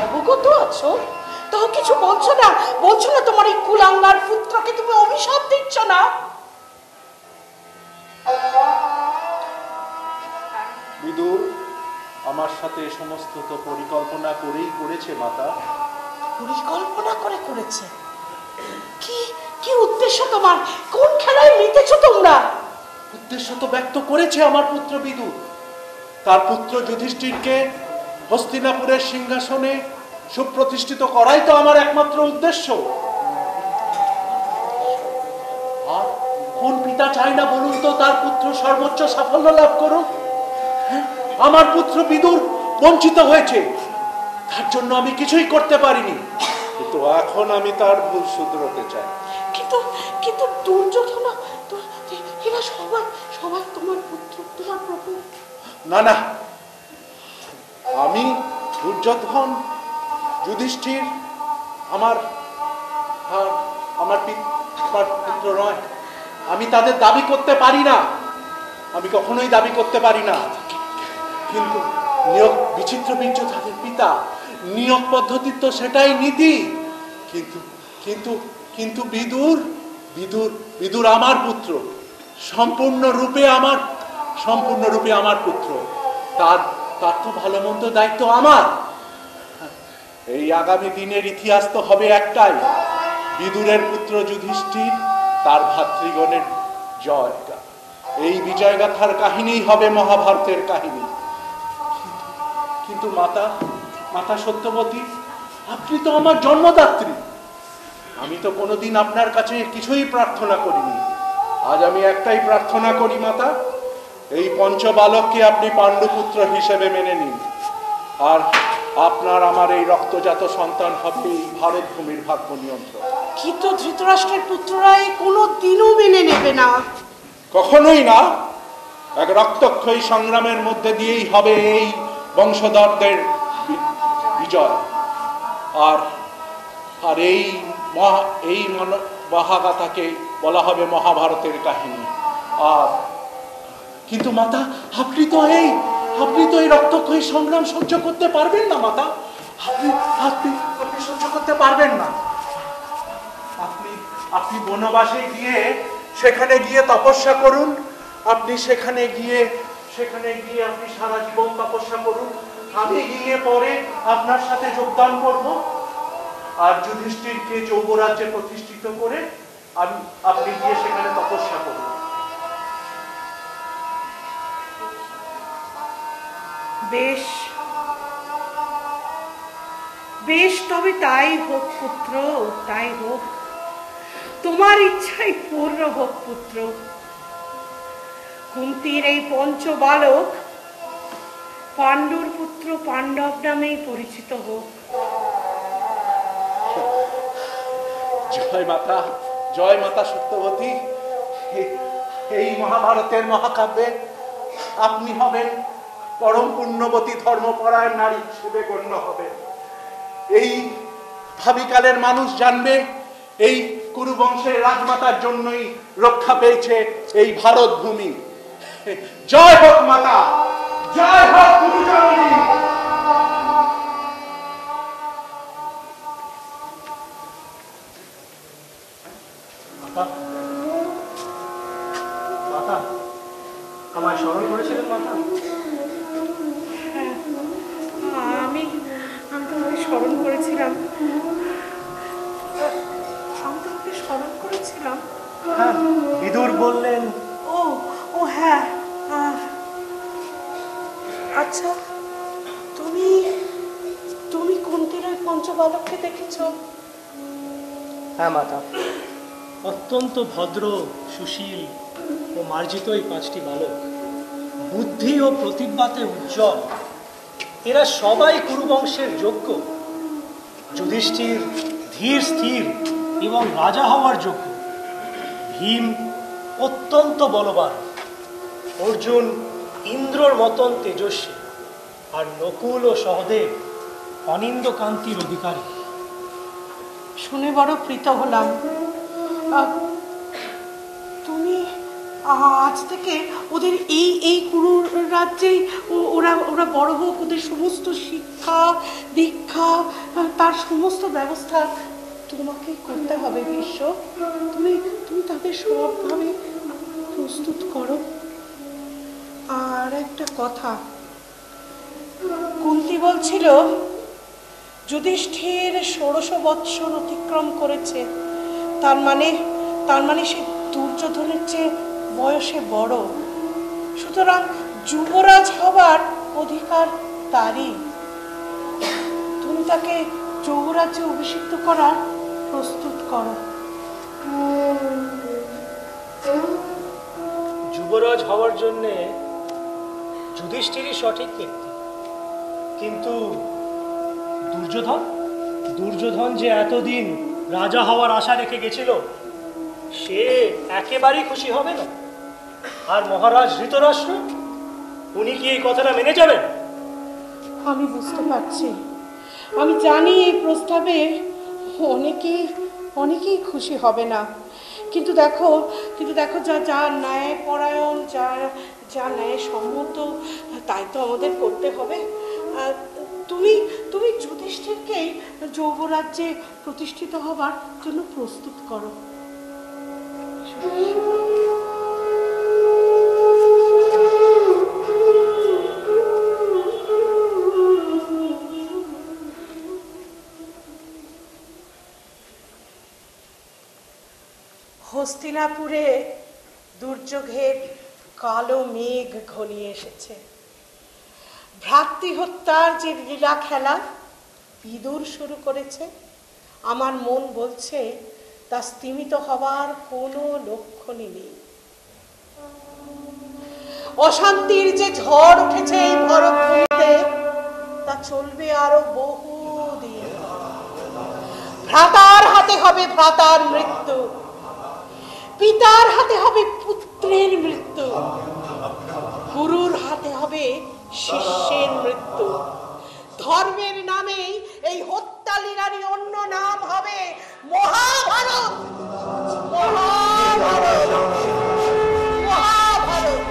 G: অবগত আছো? তাও কিছু বলছো না তোমার এই কুলাঙ্গার পুত্রকে তুমি অভিশাপ দিচ্ছ না?
E: বিদুর আমার সাথে সমস্ত তো পরিকল্পনা করেই করেছে মাতা।
G: পরিকল্পনা করেছে? কি উদ্দেশ্য তোমার? কোন খেলায় মেতেছো তোমরা?
E: উদ্দেশ্য তো ব্যক্ত করেছে আমার পুত্র বিদুর। তার পুত্র যুধিষ্ঠিরকে হস্তিনাপুরের সিংহাসনে সুপ্রতিষ্ঠিত করাই তো আমার একমাত্র উদ্দেশ্য। আর কোন পিতা চায় না বলুন তো তার পুত্র সর্বোচ্চ সাফল্য লাভ করুক? আমার পুত্র বিদুর বঞ্চিত হয়েছে, তার জন্য আমি কিছুই করতে পারিনি, কিন্তু এখন আমি তার ভুল শুধরাতে চাই।
G: কিন্তু দুর্যোধন, এরা সবাই তোমার পুত্র, তোমার প্রভু।
E: না, আমি দুর্যোধন, যুধিষ্ঠির আমার পুত্র নয়। আমি তাদের দাবি করতে পারি না, আমি কখনোই দাবি করতে পারি না। কিন্তু নিয়োগ বিচিত্র বীর্য তাদের পিতা, নিয়োগ পদ্ধতি তো সেটাই নীতি। কিন্তু বিদুর আমার পুত্র, সম্পূর্ণরূপে আমার পুত্র। তার তো ভালো মন্দ দায়িত্ব আমার। এই আগামী দিনের ইতিহাস তো হবে একটাই, বিদুরের পুত্র যুধিষ্ঠির, তার ভাতৃগণের জয়। এই বিজয়গাথার কাহিনী হবে মহাভারতের কাহিনী। কিন্তু মাতা সত্যবতী, আপনি তো আমার জন্মদাত্রী। আমি তো কোনোদিন আপনার কাছে কিছুই প্রার্থনা করিনি। আজ আমি একটাই প্রার্থনা করি মাতা, এই পঞ্চবালককে আপনি পাণ্ডুপুত্র হিসেবে মেনে নিন, আর আপনার আমার এই রক্তজাত সন্তান হবে এই ভারত ভূমির ভাগ্য নিয়ন্ত্রণ।
G: কিন্তু ধৃতরাষ্ট্রের পুত্ররা কোনো দিনও মেনে নেবে না।
E: কখনোই না। এক রক্তক্ষয়ী সংগ্রামের মধ্যে দিয়েই হবে এই বংশধরদের বিজয়। আর এই মহাগাথাকে বলা হবে মহাভারতের কাহিনী। কিন্তু মাতা, আপনি তো এই রক্তক্ষয়ী সংগ্রাম সহ্য করতে পারবেন না মাতা। আপনি সহ্য করতে পারবেন না। আপনি বনবাসে গিয়ে সেখানে গিয়ে তপস্যা করুন। আপনি সেখানে গিয়ে আপনি সারা জীবন তপস্যা করুন। আমি গিয়ে পরে আপনার সাথে যোগদান করব। আর যুধিষ্ঠিরকে যৌবরাজ্যে প্রতিষ্ঠিত করে আপনি গিয়ে সেখানে তপস্যা করুন।
G: বেশ, তবে তাই হোক পুত্র, তাই হোক। তোমার ইচ্ছাই পূর্ণ হোক পুত্র। কুন্তির এই পঞ্চবালক পাণ্ডুর পুত্র পাণ্ডব নামেই পরিচিত হোক।
E: জয় মাতা সত্যবতী। এই মহাভারতের মহাকাব্যে আপনি হবেন পরম পুণ্যবতী ধর্মপরায়ণ নারী হিসেবে গণ্য হবেন। এই ভাবিকালের মানুষ জানবে এই কুরুবংশের রাজমাতার জন্যই রক্ষা পেয়েছে এই ভারত ভূমি। জয় হোক মাতা, জয় হোক গুরুজননী।
F: মাতা, আমায় স্মরণ করেছিলেন মাতা?
G: হ্যাঁ, আমি তোমাকে স্মরণ করেছিলাম। আমি তোমাকে স্মরণ করেছিলাম।
F: হ্যাঁ, বিদুর বললেন।
G: ও হ্যাঁ, আচ্ছা, তুমি কুন্তির ওই পঞ্চবালককে দেখেছো?
F: হ্যাঁ মাতা, অত্যন্ত ভদ্র, সুশীল ও মার্জিত এই 5টি বালক, বুদ্ধি ও প্রতিভাতে উজ্জ্বল। এরা সবাই কুরুবংশের যোগ্য। যুধিষ্ঠির ধীর স্থির এবং রাজা হওয়ার যোগ্য। ভীম অত্যন্ত বলবান। অর্জুন ইন্দ্রর মতন তেজস্বী। আর নকুল ও সহদেব অনিন্দ কান্তির অধিকারী।
G: শুনে বড় প্রীত হলাম। তুমি আজ থেকে ওদের এই কুরু রাজ্যেই ওরা বড় হোক, ওদের সমস্ত শিক্ষা দীক্ষা তার সমস্ত ব্যবস্থা তোমাকে করতে হবে বিশ্ব। তুমি তাদের সবভাবে প্রস্তুত করো। আর একটা কথা, কুন্তি বলছিল যুধিষ্ঠির 16 বৎসর অতিক্রম করেছে, তার মানে সে দুর্যোধনের চেয়ে বয়সে বড়, সুতরাং যুবরাজ হবার অধিকার তারই। তুমি তাকে যুবরাজ্যে অভিষিক্ত করার প্রস্তুত করো।
F: যুবরাজ হওয়ার জন্যে যুধিষ্ঠিরই সঠিক ব্যক্তি, কিন্তু দুর্যোধন যে এতদিন রাজা হওয়ার আশা রেখে গেছিল, সে একেবারেই খুশি হবে না। আর মহারাজ ধৃতরাষ্ট্র, উনি কি এই কথাটা মেনে যাবেন?
G: আমি বুঝতে পারছি, আমি জানি এই প্রস্তাবে অনেকেই খুশি হবে না, কিন্তু দেখো যা ন্যায়পরায়ণ, যা ন্যায় সম্মত, তাই তো আমাদের করতে হবে। তুমি যুধিষ্ঠিরকেই যৌবরাজ্যে প্রতিষ্ঠিত হবার জন্য প্রস্তুত করো। হস্তিনাপুরে দুর্যোগের কালো মেঘ ঘনিয়ে এসেছে। ভ্রাতৃহত্যার যে লীলা খেলা বিদুর শুরু করেছে, আমার মন বলছে তা স্তিমিত হবার কোনো লক্ষণই নেই। অশান্তির যে ঝড় উঠেছে এই ভরতভূমিতে, তা চলবে আরো বহুদিন। ভ্রাতার হাতে হবে ভ্রাতার মৃত্যু, পিতার হাতে হবে পুত্রের মৃত্যু, গুরুর হাতে হবে শিষ্যের মৃত্যু। ধর্মের নামেই এই হত্যা লীলারই অন্য নাম হবে মহাভারত। মহাভারত, মহাভারত।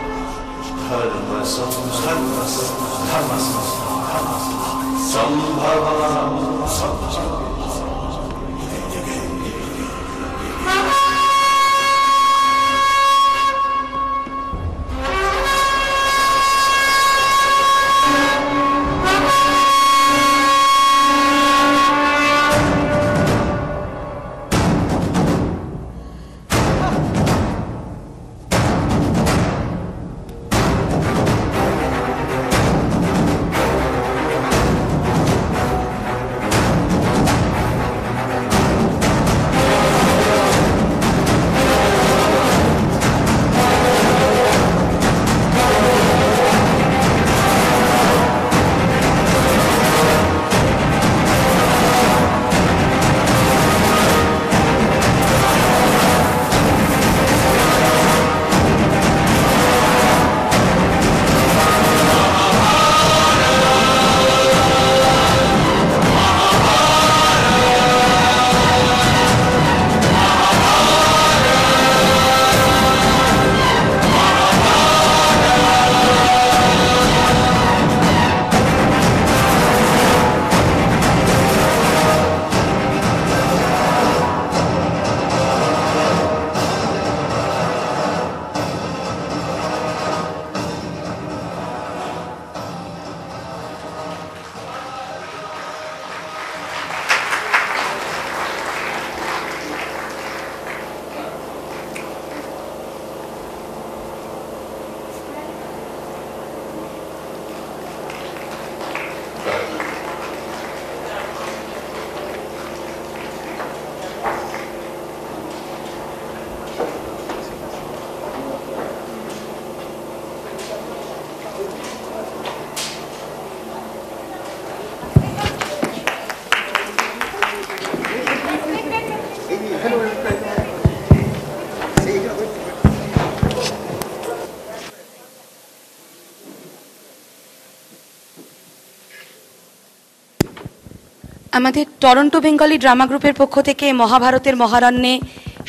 B: আমাদের টরন্টো বেঙ্গলি ড্রামা গ্রুপের পক্ষ থেকে মহাভারতের মহারণ্যে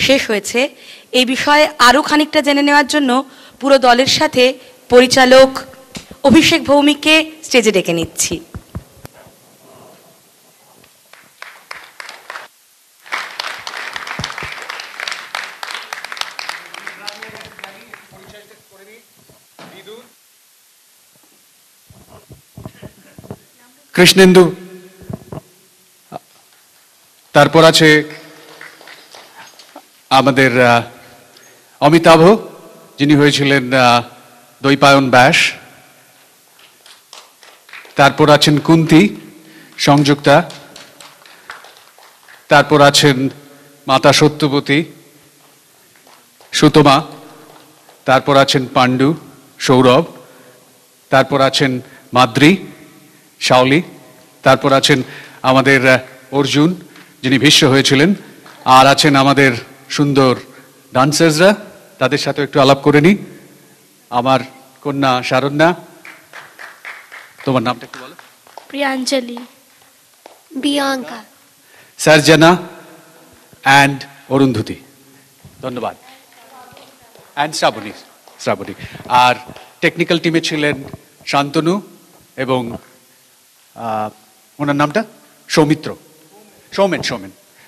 B: শেষ হয়েছে। এই বিষয়ে আরও খানিকটা জেনে নেওয়ার জন্য পুরো দলের সাথে পরিচালক অভিষেক ভৌমিককে স্টেজে ডেকে নিচ্ছি।
L: কৃষ্ণেন্দু, তারপর আছে আমাদের অমিতাভ, যিনি হয়েছিলেন দৈপায়ন ব্যাস। তারপর আছেন কুন্তি সংযুক্তা। তারপর আছেন মাতা সত্যবতী সুতমা। তারপর আছেন পাণ্ডু সৌরভ। তারপর আছেন মাদ্রি শাওলি। তারপর আছেন আমাদের অর্জুন, যিনি ভীষ্ম হয়েছিলেন। আর আছেন আমাদের সুন্দর ডান্সার্সরা, তাদের সাথে একটু আলাপ করে নি। আমার কন্যা শারণ্যা, তোমার নামটা কি বলো?
M: Priyanjali, Bianca,
L: সার্জনা and Arundhati. ধন্যবাদ। অ্যান্ড শ্রাবণী। আর টেকনিক্যাল টিমে ছিলেন শান্তনু এবং ওনার নামটা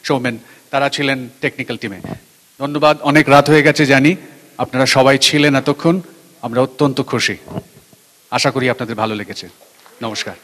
L: সৌমেন। তারা ছিলেন টেকনিক্যাল টিমে। ধন্যবাদ। অনেক রাত হয়ে গেছে জানি, আপনারা সবাই ছিলেন এতক্ষণ, আমরা অত্যন্ত খুশি। আশা করি আপনাদের ভালো লেগেছে। নমস্কার।